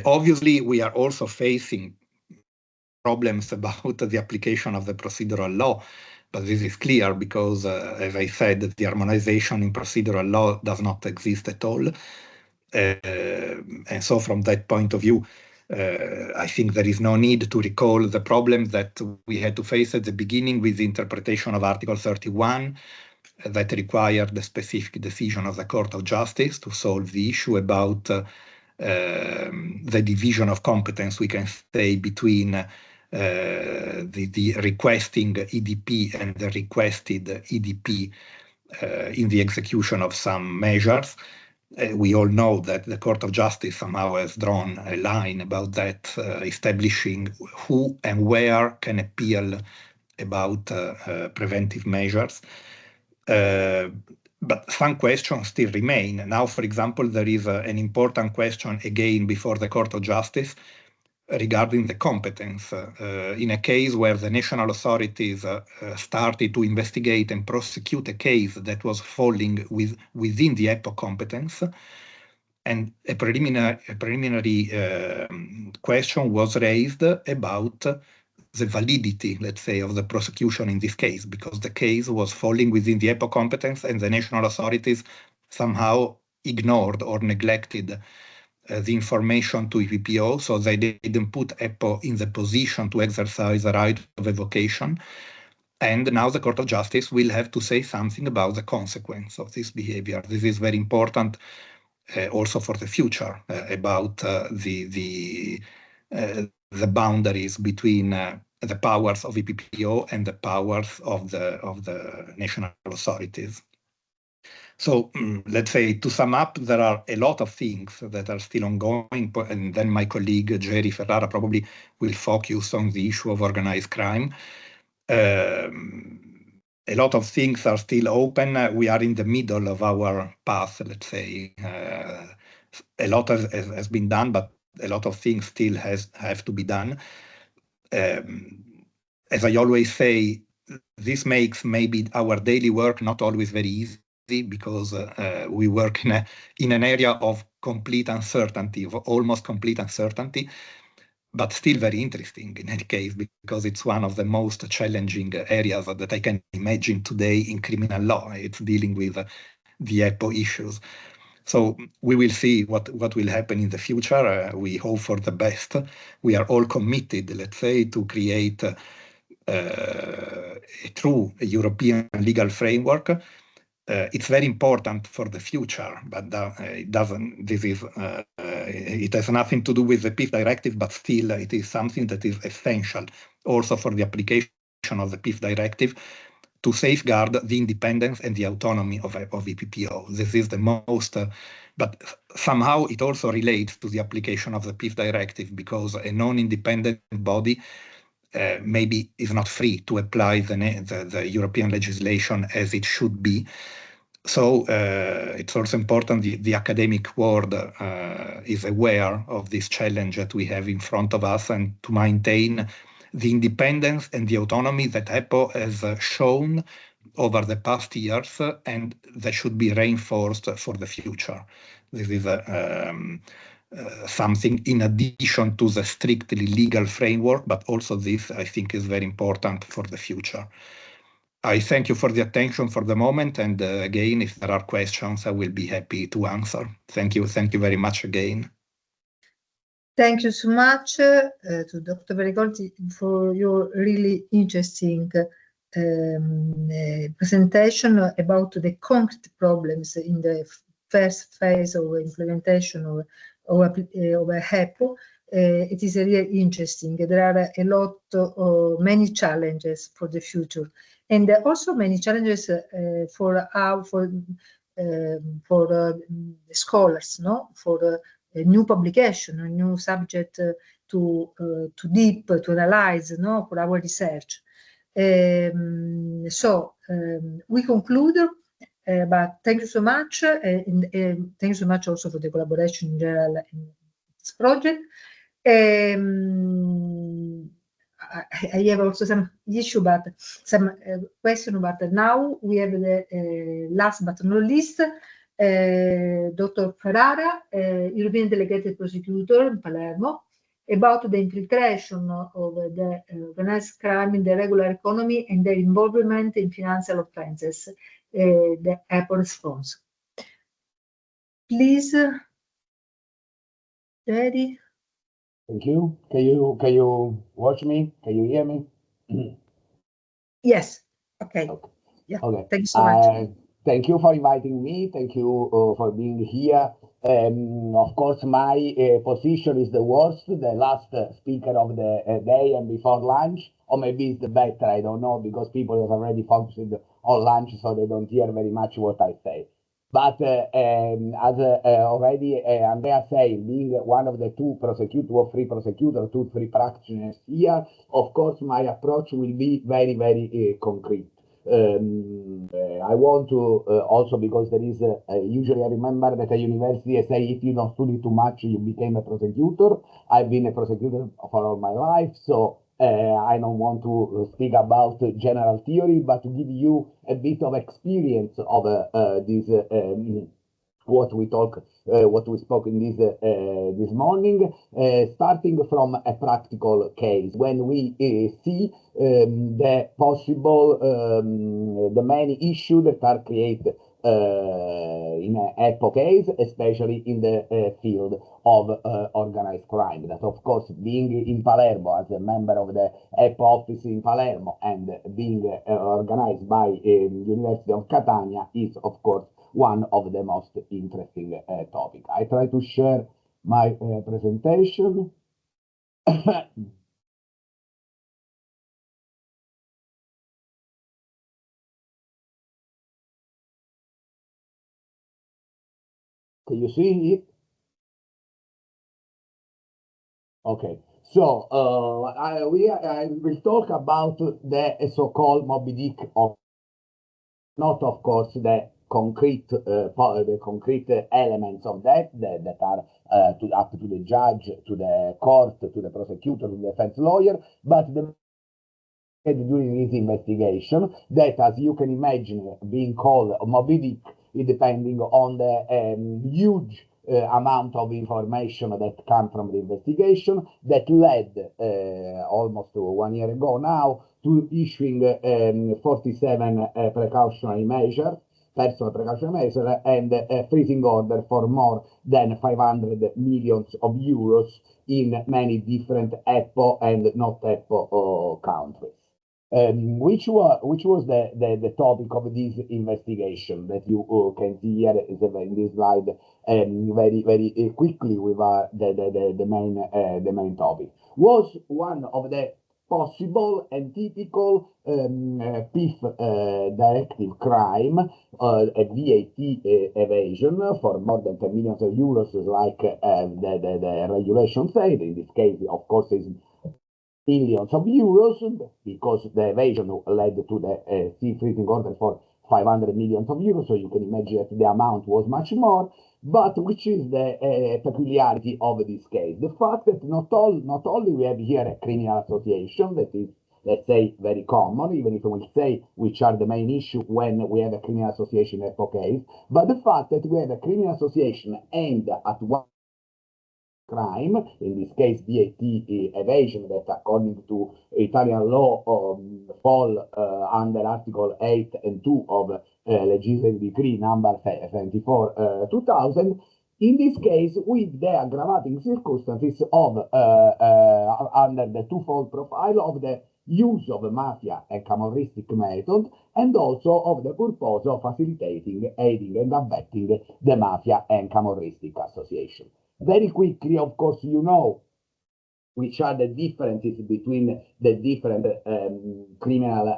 Obviously, we are also facing problems about the application of the procedural law, but this is clear because, as I said, the harmonization in procedural law does not exist at all. And so from that point of view, I think there is no need to recall the problem that we had to face at the beginning with the interpretation of Article 31 that required the specific decision of the Court of Justice to solve the issue about the division of competence, we can say, between the requesting EDP and the requested EDP in the execution of some measures. We all know that the Court of Justice somehow has drawn a line about that, establishing who and where can appeal about preventive measures. But some questions still remain. Now, for example, there is an important question again before the Court of Justice regarding the competence. In a case where the national authorities started to investigate and prosecute a case that was falling within the EPPO competence, and a preliminary question was raised about the validity, let's say, of the prosecution in this case, because the case was falling within the EPPO competence and the national authorities somehow ignored or neglected the information to EPPO, so they didn't put EPPO in the position to exercise the right of evocation. And now the Court of Justice will have to say something about the consequence of this behavior. This is very important also for the future, about the boundaries between the powers of EPPO and the powers of the national authorities. So let's say, to sum up, there are a lot of things that are still ongoing, and then my colleague Jerry Ferrara probably will focus on the issue of organized crime. A lot of things are still open. We are in the middle of our path, let's say. A lot has been done, but a lot of things still have to be done. As I always say, this makes maybe our daily work not always very easy, because we work in an area of complete uncertainty, of almost complete uncertainty, but still very interesting in any case, because it's one of the most challenging areas that I can imagine today in criminal law. It's dealing with the EPPO issues. So we will see what will happen in the future. We hope for the best. We are all committed, let's say, to create a true European legal framework. It's very important for the future, but it doesn't. It has nothing to do with the PIF directive, but still, it is something that is essential also for the application of the PIF directive to safeguard the independence and the autonomy of EPPO. This is the most, but somehow it also relates to the application of the PIF directive, because a non-independent body maybe is not free to apply the European legislation as it should be. So it's also important the academic world is aware of this challenge that we have in front of us, and to maintain the independence and the autonomy that EPPO has shown over the past years, and that should be reinforced for the future. This is something in addition to the strictly legal framework, but also this, I think, is very important for the future. I thank you for the attention for the moment, and again, if there are questions, I will be happy to answer. Thank you very much again. Thank you so much to Dr. Berigordi for your really interesting presentation about the concrete problems in the first phase of implementation of EPPO. It is really interesting. There are a lot of many challenges for the future, and also many challenges for scholars, no, for a new publication, a new subject to analyze, no, for our research. We conclude, but thank you so much, and thank you so much also for the collaboration in general in this project. I have also some issue, but some question. But now we have the last but not least, Dr. Ferrara, European Delegated Prosecutor in Palermo, about the infiltration of the organized crime in the regular economy and their involvement in financial offenses, the EPPO response. Please, Daddy. Thank you. Can you watch me? Can you hear me? Yes. Okay. Yeah. Okay. Thank you so much. Thank you for inviting me. Thank you for being here. Of course, my position is the worst, the last speaker of the day and before lunch, or maybe it's the better, I don't know, because people have already focused on lunch, so they don't hear very much what I say. But as already Andrea said, being one of the two three practitioners here, of course, my approach will be very, very concrete. I want to also, because there is usually I remember that at university I say, if you don't study too much, you became a prosecutor. I've been a prosecutor for all my life, so I don't want to speak about general theory, but to give you a bit of experience of this what we spoke in this morning, starting from a practical case. When we see the possible, the many issues that are created in an EPPO case, especially in the field of organized crime. That, of course, being in Palermo as a member of the EPPO office in Palermo and being organized by University of Catania is, of course, one of the most interesting topics. I try to share my presentation. Can you see it? Okay, so I will talk about the so-called Moby Dick, of not, of course, the concrete elements of that are up to the judge, to the court, to the prosecutor, to the defense lawyer, but during this investigation, that, as you can imagine, being called Moby Dick, is depending on the huge amount of information that come from the investigation that led almost 1 year ago now to issuing 47 precautionary measures, personal precautionary measures, and a freezing order for more than 500 million euros in many different EPPO and not EPPO countries. Which was the topic of this investigation that you can see here in this slide very, very quickly with the main topic. Was one of the possible and typical PIF directive crime, a VAT evasion for more than 10 million euros, like the regulation said. In this case, of course, is billions of euros, because the evasion led to the sea freezing order for 500 million euros, so you can imagine that the amount was much more. But which is the peculiarity of this case? The fact that not only we have here a criminal association that is, let's say, very common, even if we say which are the main issue when we have a criminal association EPPO case, but the fact that we have a criminal association aimed at one crime, in this case VAT evasion, that according to Italian law fall under Article 8 and 2 of Legislative Decree number 74 2000. In this case, with the aggravating circumstances of under the twofold profile of the use of a mafia and Camorristic method, and also of the purpose of facilitating, aiding, and abetting the mafia and Camorristic association. Very quickly, of course, you know which are the differences between the different criminal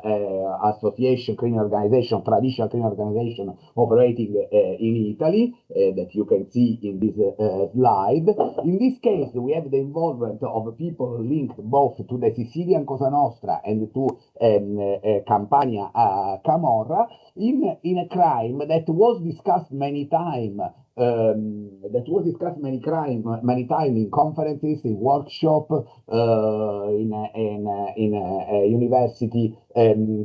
association, criminal organization, traditional criminal organization operating in Italy, that you can see in this slide. In this case, we have the involvement of people linked both to the Sicilian Cosa Nostra and to Campania Camorra in a crime that was discussed many times. Many times in conferences, in workshop, in a university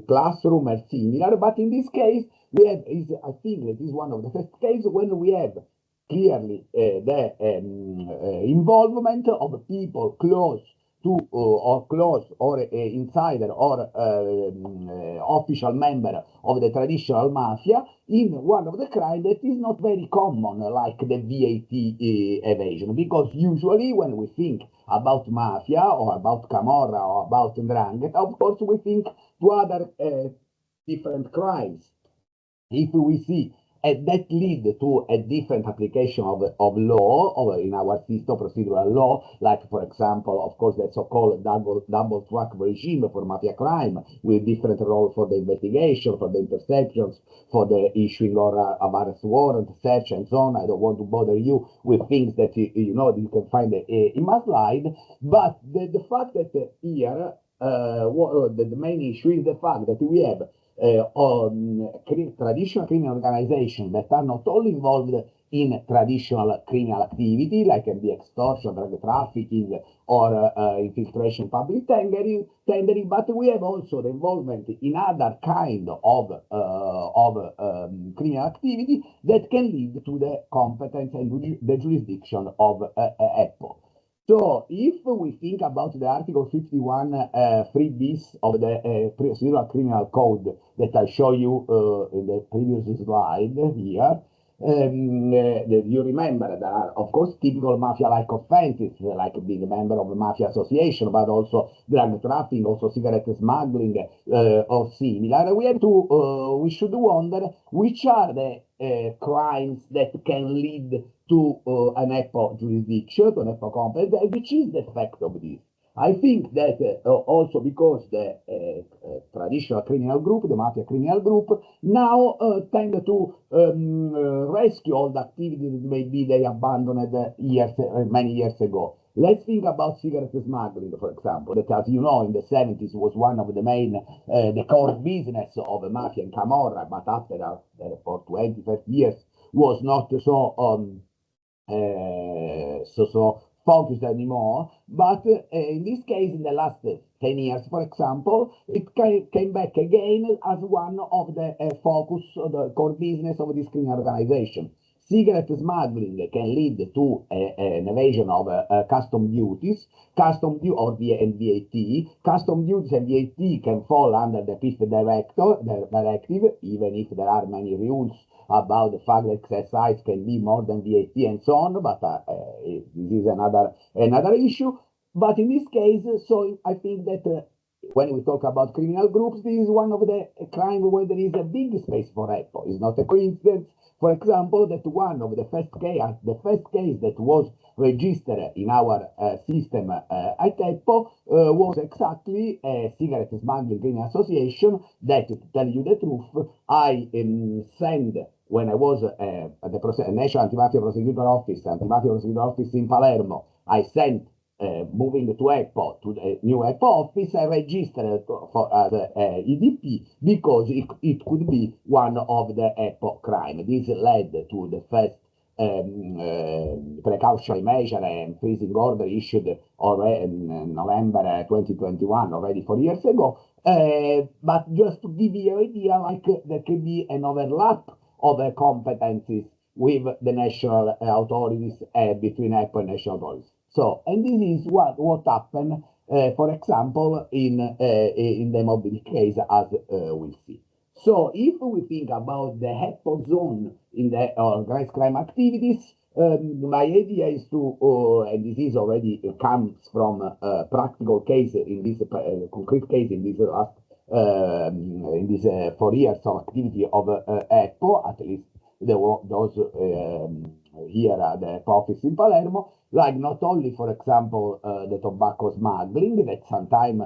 classroom and similar. But in this case, we have, I think that is one of the first cases when we have clearly the involvement of people close to or insider or official member of the traditional mafia in one of the crimes that is not very common, like the VAT evasion, because usually when we think about mafia or about Camorra or about 'Ndrangheta, of course we think to other different crimes. If we see that lead to a different application of law, or in our system procedural law, like for example, of course, the so-called double track regime for mafia crime, with different role for the investigation, for the interceptions, for the issuing of arrest warrant, search, and so on. I don't want to bother you with things that you know that you can find in my slide, but the fact that here the main issue is the fact that we have traditional criminal organizations that are not only involved in traditional criminal activity, like can be extortion, drug trafficking, or infiltration, public tendering, but we have also the involvement in other kind of criminal activity that can lead to the competence and the jurisdiction of EPPO. So if we think about the Article 51 3 bis of the Procedural Criminal Code that I show you in the previous slide here, you remember there are, of course, typical mafia-like offenses, like being a member of a mafia association, but also drug trafficking, also cigarette smuggling, or similar. We should wonder which are the crimes that can lead to an EPPO jurisdiction, to an EPPO competence, and which is the effect of this. I think that also because the traditional criminal group, the mafia criminal group, now tend to rescue all the activities that maybe they abandoned many years ago. Let's think about cigarette smuggling, for example, that, as you know, in the 70s was one of the main, the core business of the mafia in Camorra, but after for 20, 30 years was not so focused anymore. But in this case, in the last 10 years, for example, it came back again as one of the focus of the core business of this criminal organization. Cigarette smuggling can lead to an evasion of custom duties, or VAT. Custom duties and VAT can fall under the PIF directive, even if there are many rules about the fact that excise can be more than VAT and so on, but this is another issue. But in this case, so I think that when we talk about criminal groups, this is one of the crimes where there is a big space for EPPO. It's not a coincidence, for example, that one of the first case that was registered in our system at EPPO was exactly a cigarette smuggling criminal association that, to tell you the truth, I sent when I was at the National Antimafia Prosecutor Office in Palermo. I sent moving to EPPO, to the new EPPO office, I registered for as EDP because it could be one of the EPPO crime. This led to the first precautionary measure and freezing order issued already in November 2021, already 4 years ago. But just to give you an idea, like there could be an overlap of competencies with the national authorities between EPPO and national authorities. So, and this is what happened, for example, in the mobility case, as we'll see. So, if we think about the EPPO zone in the organized crime activities, my idea is to, and this is already comes from a practical case in this concrete case in this last in this 4 years of activity of EPPO, at least those here at the office in Palermo, like not only, for example, the tobacco smuggling that sometimes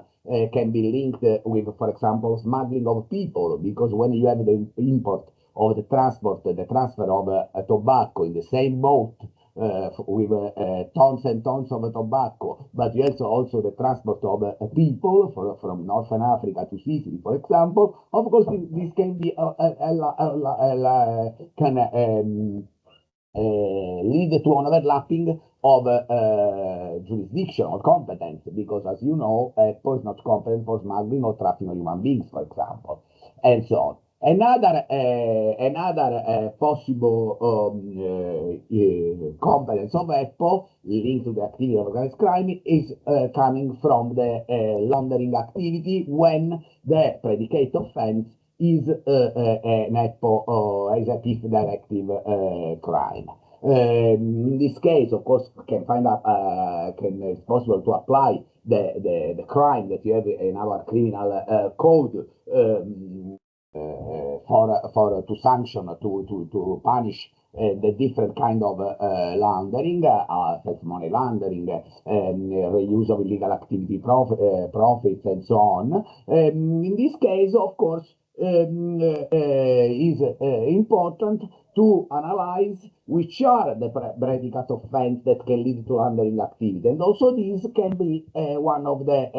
can be linked with, for example, smuggling of people, because when you have the import of the transport, the transfer of tobacco in the same boat with tons and tons of tobacco, but you also the transport of people from Northern Africa to Sicily, for example. Of course, this can be lead to an overlapping of jurisdiction or competence, because as you know, EPPO is not competent for smuggling or trafficking of human beings, for example, and so on. Another possible competence of EPPO linked to the activity of organized crime is coming from the laundering activity when the predicate offense is an EPPO as a PIF directive crime. In this case, of course, it's possible to apply the crime that you have in our criminal code to sanction, to punish the different kind of laundering, such money laundering, reuse of illegal activity profits, and so on. In this case, of course, is important to analyze which are the predicate offense that can lead to laundering activity, and also this can be one of the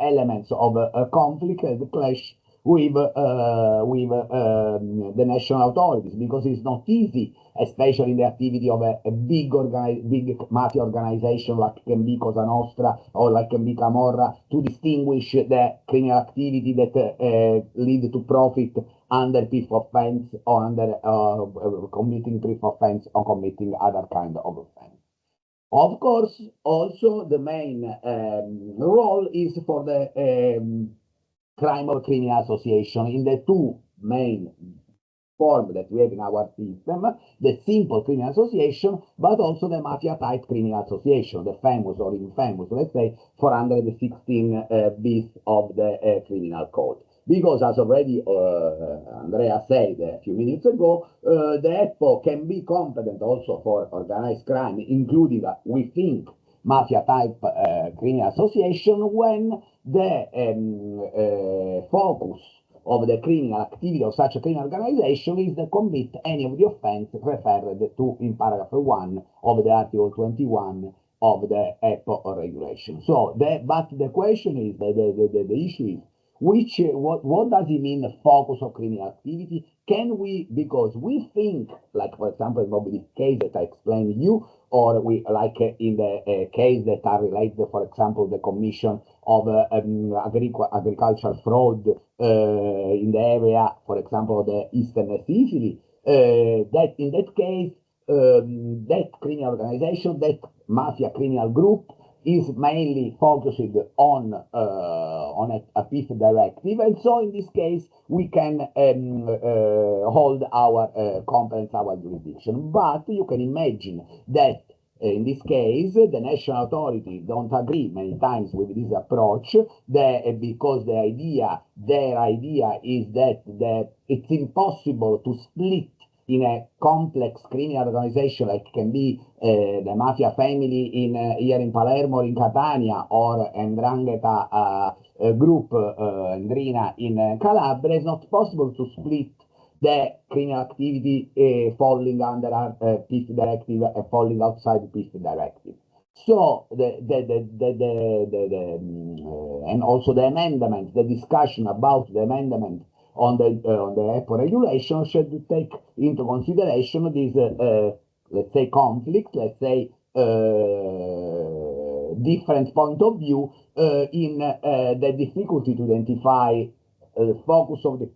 elements of a conflict, the clash with the national authorities, because it's not easy, especially in the activity of a big mafia organization like can be Cosa Nostra or like can be Camorra, to distinguish the criminal activity that lead to profit under PIF offense or under committing PIF offense or committing other kind of offense. Of course, also the main role is for the crime of criminal association in the two main forms that we have in our system, the simple criminal association, but also the mafia type criminal association, the famous or infamous, let's say, 416 bis of the criminal code. Because as already Andrea said a few minutes ago, the EPPO can be competent also for organized crime, including, we think, mafia type criminal association, when the focus of the criminal activity of such a criminal organization is to commit any of the offense referred to in paragraph 1 of the Article 21 of the EPPO regulation. So, but the question is, the issue is, what does it mean, the focus of criminal activity? Can we, because we think, like for example, in mobility case that I explained to you, or we like in the case that are related, for example, the commission of agricultural fraud in the area, for example, the Eastern Sicily, that in that case, that criminal organization, that mafia criminal group is mainly focused on a PIF directive, and so in this case we can hold our competence, our jurisdiction. But you can imagine that in this case the national authority don't agree many times with this approach, because their idea is that it's impossible to split in a complex criminal organization like can be the mafia family here in Palermo or in Catania, or 'Ndrangheta group Ndrina in Calabria. It's not possible to split the criminal activity falling under PIF directive and falling outside the PIF directive. So and also the amendment, the discussion about the amendment on the EPPO regulation should take into consideration this, let's say, conflict, let's say, different point of view in the difficulty to identify focus of the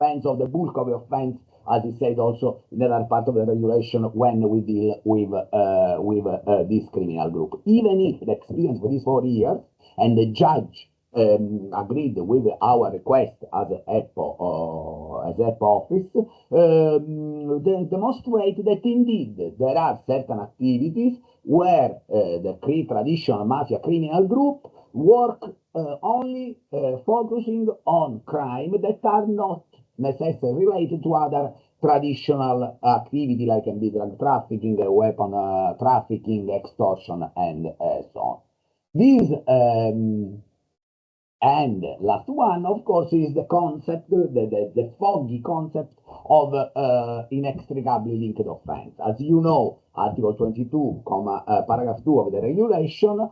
offense, of the bulk of the offense, as he said also in another part of the regulation, when we deal with this criminal group. Even if the experience for these 4 years and the judge agreed with our request as EPPO office, demonstrate that indeed there are certain activities where the traditional mafia criminal group work only focusing on crime that are not necessarily related to other traditional activity like can be drug trafficking, weapon trafficking, extortion, and so on. This and last one, of course, is the concept, the foggy concept of inextricably linked offense. As you know, Article 22, paragraph 2 of the regulation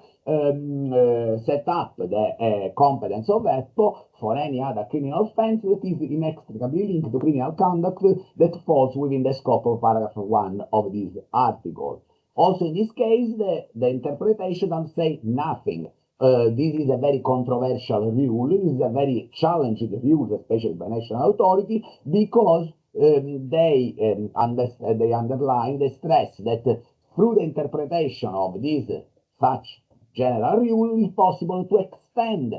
set up the competence of EPPO for any other criminal offense that is inextricably linked to criminal conduct that falls within the scope of paragraph 1 of this article. Also, in this case, the interpretation doesn't say nothing. This is a very controversial rule. It is a very challenging rule, especially by national authority, because they underline the stress that through the interpretation of this such general rule, it is possible to extend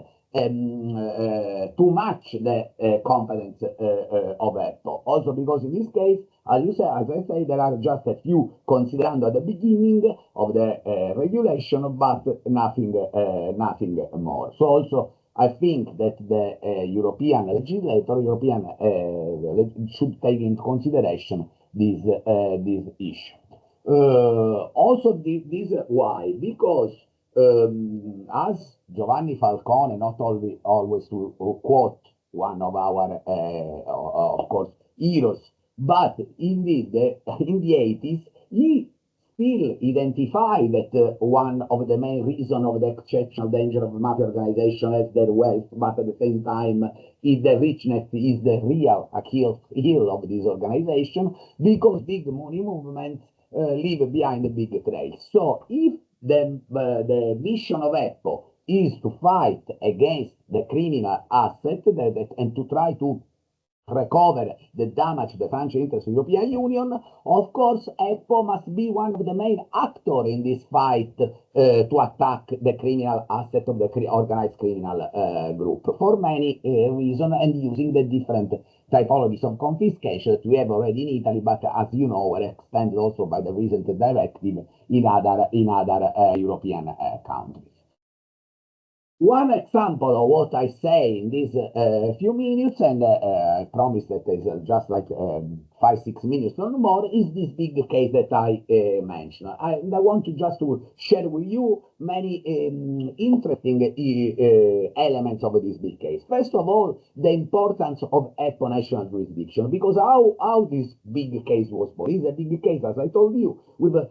too much the competence of EPPO. Also because in this case, as I say, there are just a few considerando at the beginning of the regulation, but nothing more. So also, I think that the European legislator, should take into consideration this issue. Also, this why? Because as Giovanni Falcone, not always to quote one of our, of course, heroes, but indeed, in the 80s, he still identified that one of the main reasons of the exceptional danger of mafia organization is their wealth, but at the same time, the richness is the real Achilles heel of this organization, because big money movements leave behind a big trail. So if the mission of EPPO is to fight against the criminal asset and to try to recover the damage to the financial interests of the European Union, of course, EPPO must be one of the main actors in this fight to attack the criminal asset of the organized criminal group for many reasons, and using the different typologies of confiscation that we have already in Italy, but as you know, were extended also by the recent directive in other European countries. One example of what I say in these few minutes, and I promise that it's just like 5-6 minutes or more, is this big case that I mentioned. And I want to just to share with you many interesting elements of this big case. First of all, the importance of EPPO national jurisdiction, because how this big case was born. It's a big case, as I told you, with a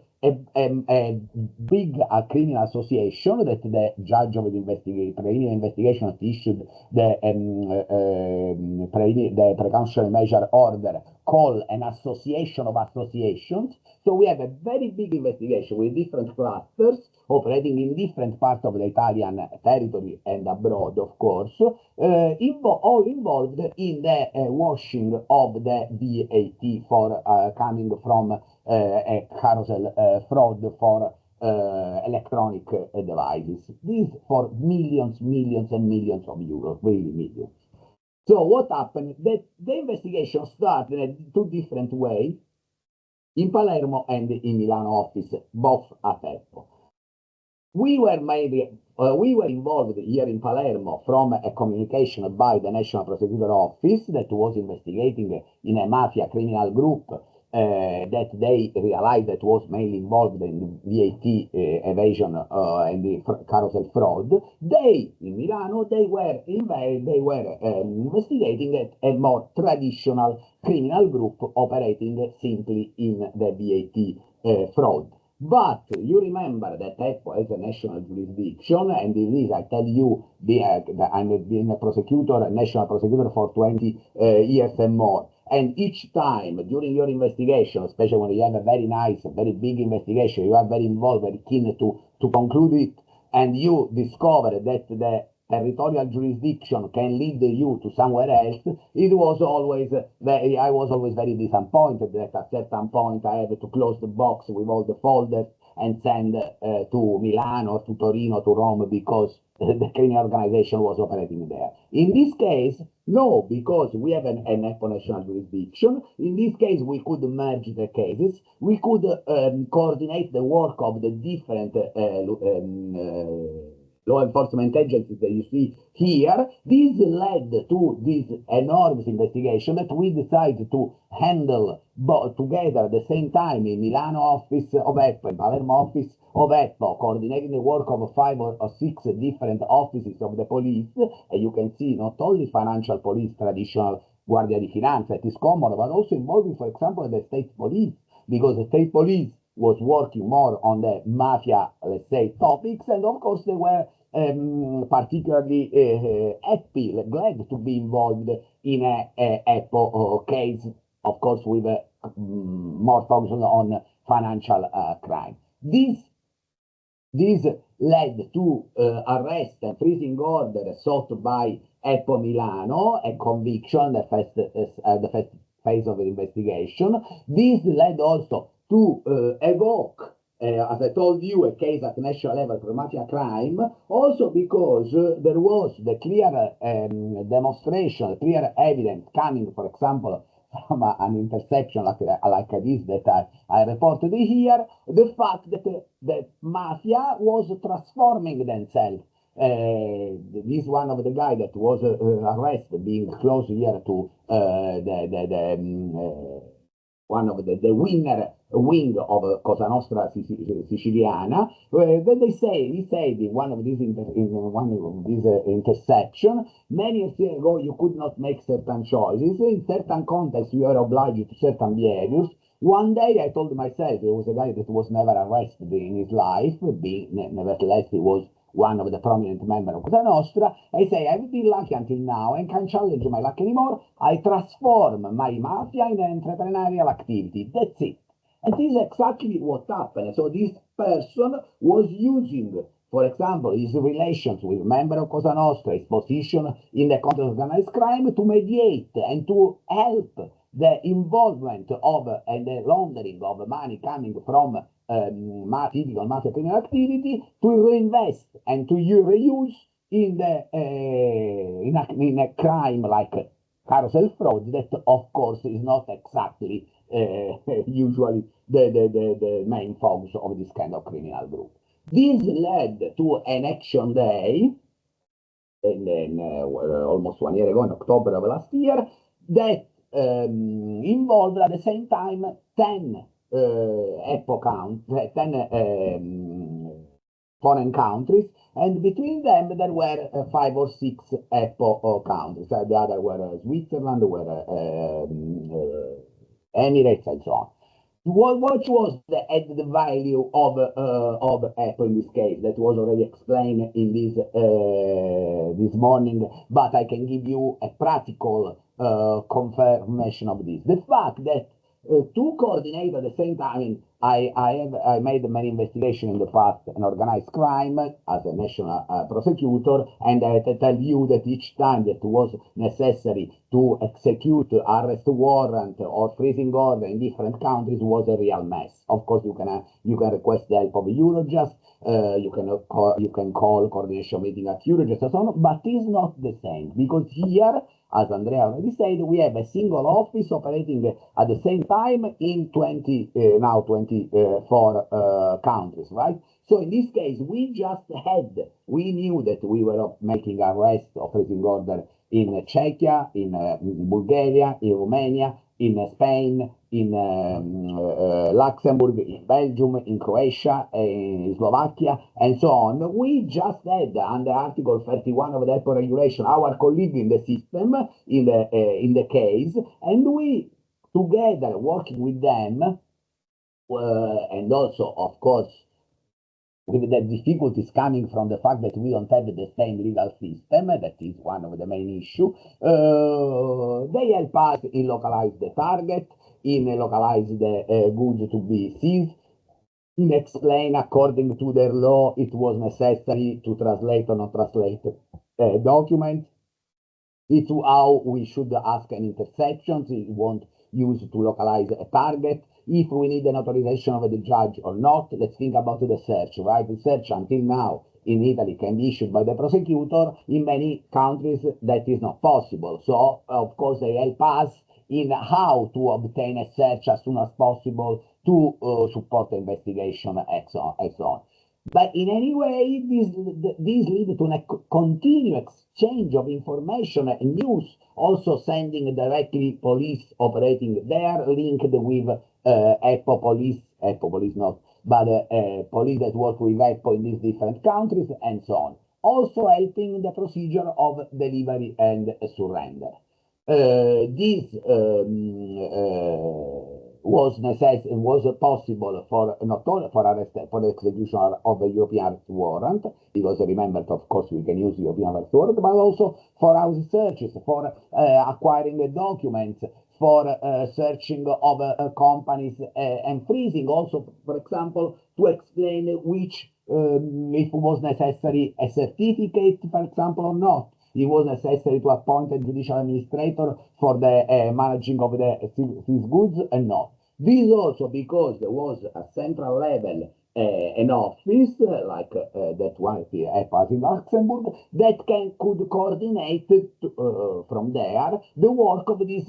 big criminal association that the judge of the preliminary investigation issued the precautionary measure order called an association of associations. So we have a very big investigation with different clusters operating in different parts of the Italian territory and abroad, of course, all involved in the washing of the VAT for coming from a carousel fraud for electronic devices. This for millions and millions of euros, really millions. So what happened? The investigation started in 2 different ways, in Palermo and in Milano office, both at EPPO. We were involved here in Palermo from a communication by the National Prosecutor Office that was investigating in a mafia criminal group that they realized that was mainly involved in VAT evasion and the carousel fraud. They, in Milano, they were investigating a more traditional criminal group operating simply in the VAT fraud. But you remember that EPPO has a national jurisdiction, and it is, I tell you, I've been a prosecutor, a national prosecutor for 20 years and more. And each time during your investigation, especially when you have a very nice, very big investigation, you are very involved, very keen to conclude it, and you discover that the territorial jurisdiction can lead you to somewhere else, I was always very disappointed that at certain point I had to close the box with all the folders and send to Milan or to Torino, to Rome, because the criminal organization was operating there. In this case, no, because we have an EPPO national jurisdiction. In this case, we could merge the cases. We could coordinate the work of the different law enforcement agencies that you see here. This led to this enormous investigation that we decided to handle together at the same time in Milano office of EPPO, in Palermo office of EPPO, coordinating the work of 5 or 6 different offices of the police. And you can see not only financial police, traditional Guardia di Finanza, it is common, but also involving, for example, the state police, because the state police was working more on the mafia, let's say, topics, and of course they were particularly happy, glad to be involved in a EPPO case, of course, with more focus on financial crime. This led to arrest and freezing order sought by EPPO Milano, a conviction, the first phase of the investigation. This led also to evoke, as I told you, a case at national level for mafia crime, also because there was the clear demonstration, clear evidence coming, for example, from an interception like this that I reported here, the fact that the mafia was transforming themselves. This one of the guy that was arrested, being close here to one of the winner wing of Cosa Nostra Siciliana. He said in one of these interception, many years ago you could not make certain choices. In certain contexts you are obliged to certain behaviors. One day I told myself, there was a guy that was never arrested in his life, nevertheless he was one of the prominent members of Cosa Nostra. I say, I've been lucky until now and can't challenge my luck anymore. I transform my mafia in an entrepreneurial activity. That's it. And this is exactly what happened. So this person was using, for example, his relations with members of Cosa Nostra, his position in the context of organized crime, to mediate and to help the involvement of and the laundering of money coming from typical mafia criminal activity, to reinvest and to reuse in a crime like carousel fraud that, of course, is not exactly usually the main focus of this kind of criminal group. This led to an action day, almost 1 year ago, in October of last year, that involved at the same time 10 foreign countries, and between them there were 5 or 6 EPPO countries. The other were Switzerland, were Emirates, and so on. What was the added value of EPPO in this case? That was already explained in this morning, but I can give you a practical confirmation of this. The fact that to coordinate at the same time, I made many investigations in the past in organized crime as a national prosecutor, and I tell you that each time that was necessary to execute arrest warrant or freezing order in different countries was a real mess. Of course, you can request the help of Eurojust, you can call coordination meeting at Eurojust and so on, but it's not the same, because here, as Andrea already said, we have a single office operating at the same time in 24 countries, right? So in this case, we knew that we were making arrest or freezing order in Czechia, in Bulgaria, in Romania, in Spain, in Luxembourg, in Belgium, in Croatia, in Slovakia, and so on. We just had, under Article 31 of the EPPO regulation, our colleague in the system, in the case, and we, together, working with them, And also, of course, with the difficulties coming from the fact that we don't have the same legal system, that is one of the main issues, they help us in localize the target, in localize the goods to be seized, in explain according to their law it was necessary to translate or not translate a document. It's how we should ask an interception, if we want use to localize a target, if we need an authorization of the judge or not. Let's think about the search, right? The search until now in Italy can be issued by the prosecutor. In many countries that is not possible. So of course they help us in how to obtain a search as soon as possible to support the investigation and so on. But in any way, this leads to a continuous exchange of information and news, also sending directly police operating there, linked with EPPO police not, but police that work with EPPO in these different countries, and so on. Also helping the procedure of delivery and surrender. This was possible for not only for arrest, for the execution of the European arrest warrant, because remember, of course, we can use European arrest warrant, but also for house searches, for acquiring the documents, for searching of companies and freezing. Also, for example, to explain which, if it was necessary, a certificate, for example, or not. It was necessary to appoint a judicial administrator for the managing of these goods and not. This also because there was a central level, an office like that one here EPAS in Luxembourg that could coordinate from there the work of these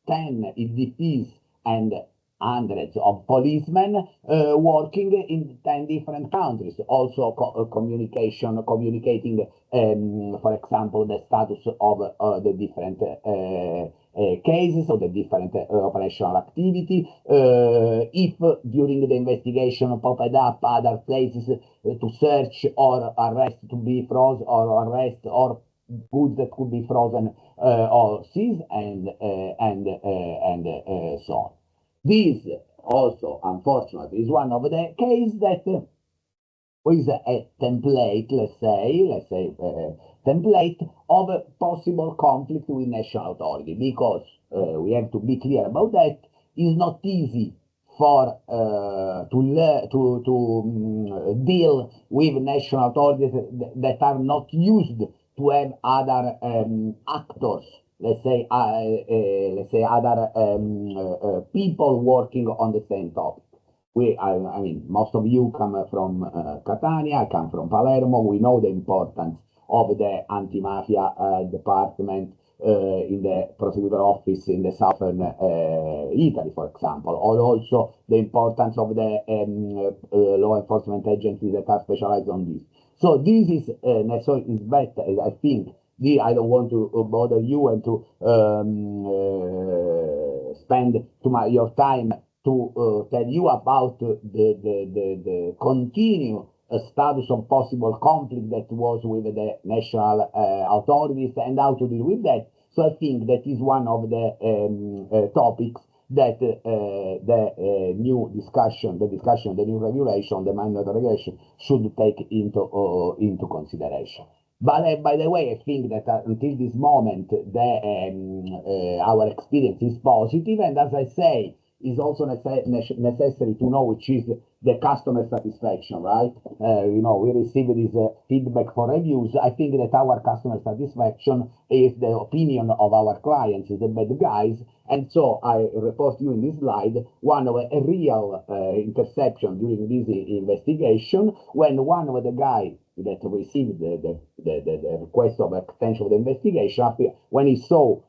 10 EDPs and hundreds of policemen working in 10 different countries, also communicating, for example, the status of the different cases, of the different operational activity. If during the investigation popped up other places to search or arrest to be frozen, or arrest or goods that could be frozen or seized, and so on. This also, unfortunately, is one of the cases that is a template, let's say, template of a possible conflict with national authority, because we have to be clear about that. It's not easy for to deal with national authorities that are not used to have other actors. Let's say other people working on the same topic. I mean, most of you come from Catania, I come from Palermo. We know the importance of the anti-mafia department in the prosecutor office in the southern Italy, for example, or also the importance of the law enforcement agencies that are specialized on this. So this is better, I think. I don't want to bother you and to spend your time to tell you about the continued status of possible conflict that was with the national authorities and how to deal with that. So I think that is one of the topics that the new discussion, the new regulation, the mandatory regulation, should take into consideration. But by the way, I think that until this moment, our experience is positive, and as I say, is also necessary to know which is the customer satisfaction, right? We receive this feedback for reviews. I think that our customer satisfaction is the opinion of our clients, the bad guys. And so I report you in this slide one of a real interception during this investigation, when one of the guys that received the request of extension of the investigation, when he saw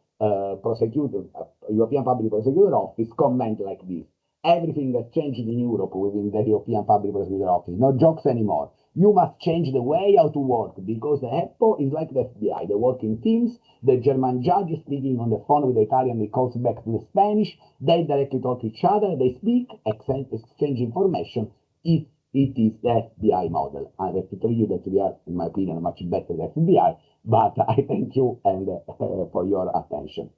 European Public Prosecutor Office comment like this: everything has changed in Europe within the European Public Prosecutor Office. No jokes anymore. You must change the way how to work, because the EPPO is like the FBI. They work in teams. The German judge is speaking on the phone with the Italian, he calls back to the Spanish. They directly talk to each other. They speak, exchange information. It is the FBI model. I have to tell you that we are, in my opinion, much better than FBI, but I thank you and for your attention.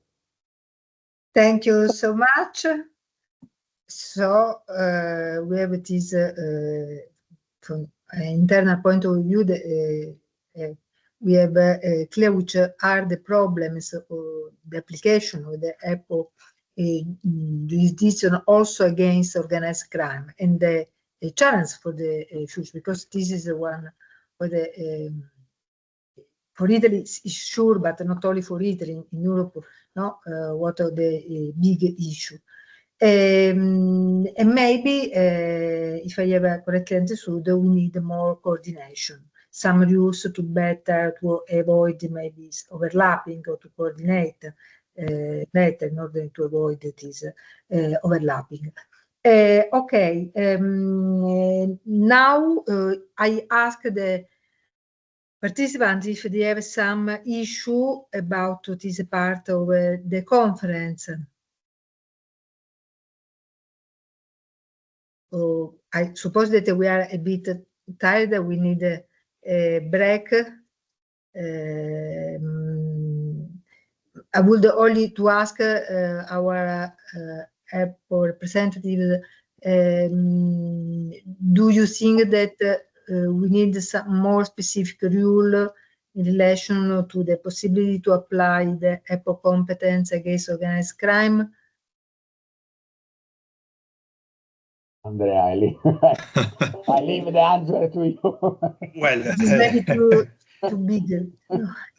Thank you so much. So we have this from an internal point of view. We have clear which are the problems of the application of the Apple jurisdiction also against organized crime, and the challenge for the future, because this is the one for the for Italy is sure, but not only for Italy, in Europe, no, what are the big issue. And maybe, if I have correctly understood, we need more coordination, some rules to better to avoid maybe overlapping or to coordinate better in order to avoid this overlapping. Okay, now I ask the participants if they have some issue about this part of the conference. I suppose that we are a bit tired. We need a break. I would only to ask our Apple representative, do you think that we need some more specific rule in relation to the possibility to apply the Apple competence against organized crime? Andrea, I leave the answer to you. Well, It's maybe too big,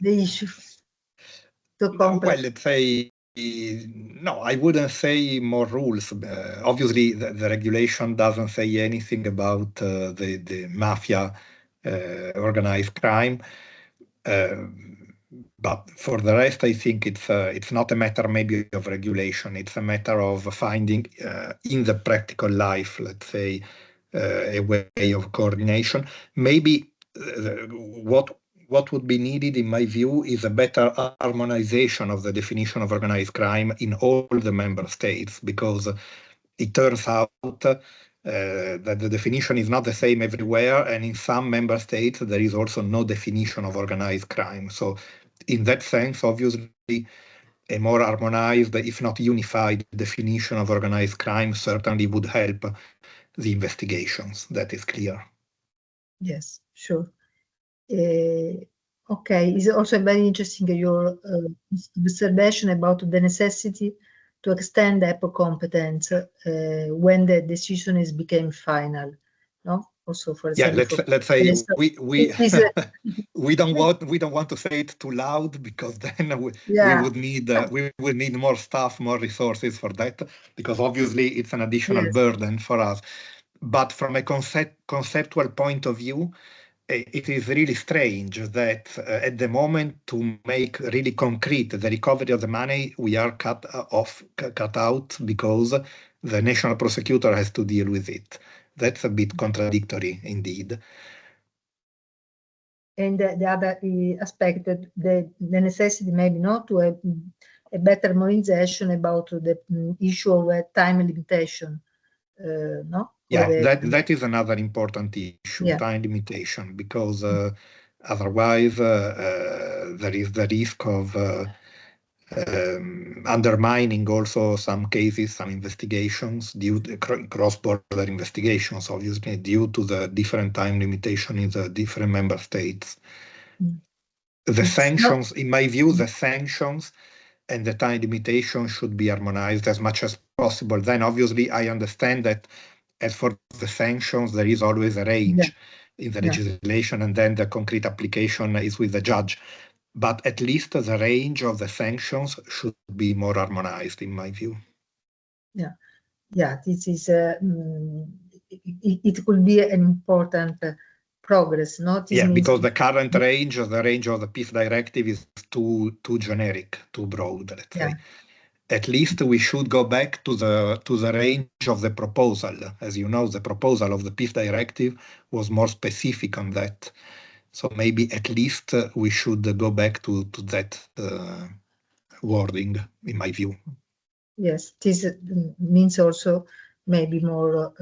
the issue. well, let's say, no, I wouldn't say more rules. Obviously, the regulation doesn't say anything about the mafia, organized crime. But for the rest, I think it's not a matter maybe of regulation. It's a matter of finding in the practical life, let's say, a way of coordination. Maybe what would be needed, in my view, is a better harmonization of the definition of organized crime in all the member states, because it turns out that the definition is not the same everywhere, and in some member states there is also no definition of organized crime. So in that sense, obviously, a more harmonized, if not unified, definition of organized crime certainly would help the investigations. That is clear. Yes, sure. Okay, it's also very interesting your observation about the necessity to extend Apple competence when the decision is became final. No, also for example, let's say we don't want to say it too loud, because then we would need more staff, more resources for that, because obviously it's an additional burden for us. But from a conceptual point of view, it is really strange that at the moment, to make really concrete the recovery of the money, we are cut out because the national prosecutor has to deal with it. That's a bit contradictory indeed. And the other aspect, the necessity maybe not to have a better harmonization about the issue of time limitation, no? Yeah, that is another important issue, time limitation, because otherwise there is the risk of undermining also some cases, some investigations, due to cross-border investigations, obviously, due to the different time limitation in the different member states. The sanctions, in my view, the sanctions and the time limitation should be harmonized as much as possible. Then obviously I understand that as for the sanctions, there is always a range in the legislation, and then the concrete application is with the judge. But at least the range of the sanctions should be more harmonized, in my view. This is it could be an important progress, not? Because the current range, the range of the PIF directive is too generic, too broad, let's say. At least we should go back to the range of the proposal. As you know, the proposal of the PIF directive was more specific on that. So maybe at least we should go back to that wording, in my view. Yes, this means also maybe more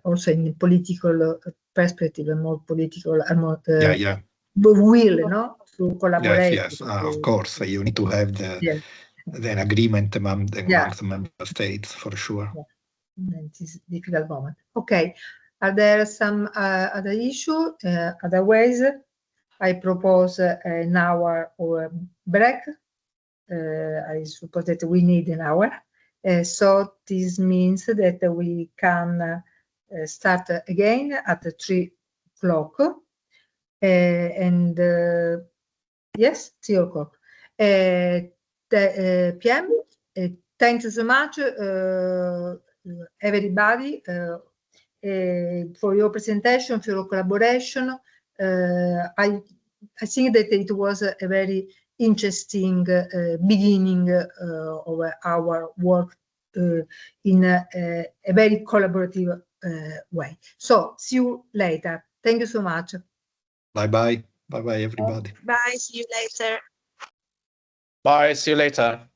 also in political perspective, a more political will, no, to collaborate. Yes, of course. You need to have an agreement among the member states, for sure. in this difficult moment. Okay, are there some other issue? Otherwise, I propose an hour or break. I suppose that we need an hour. So this means that we can start again at 3 o'clock. Yes, 3 o'clock. PM. Thank you so much, everybody, for your presentation, for your collaboration. I think that it was a very interesting beginning of our work in a very collaborative way. So see you later. Thank you so much. Bye-bye. Bye-bye, everybody. Bye, see you later. Bye, see you later.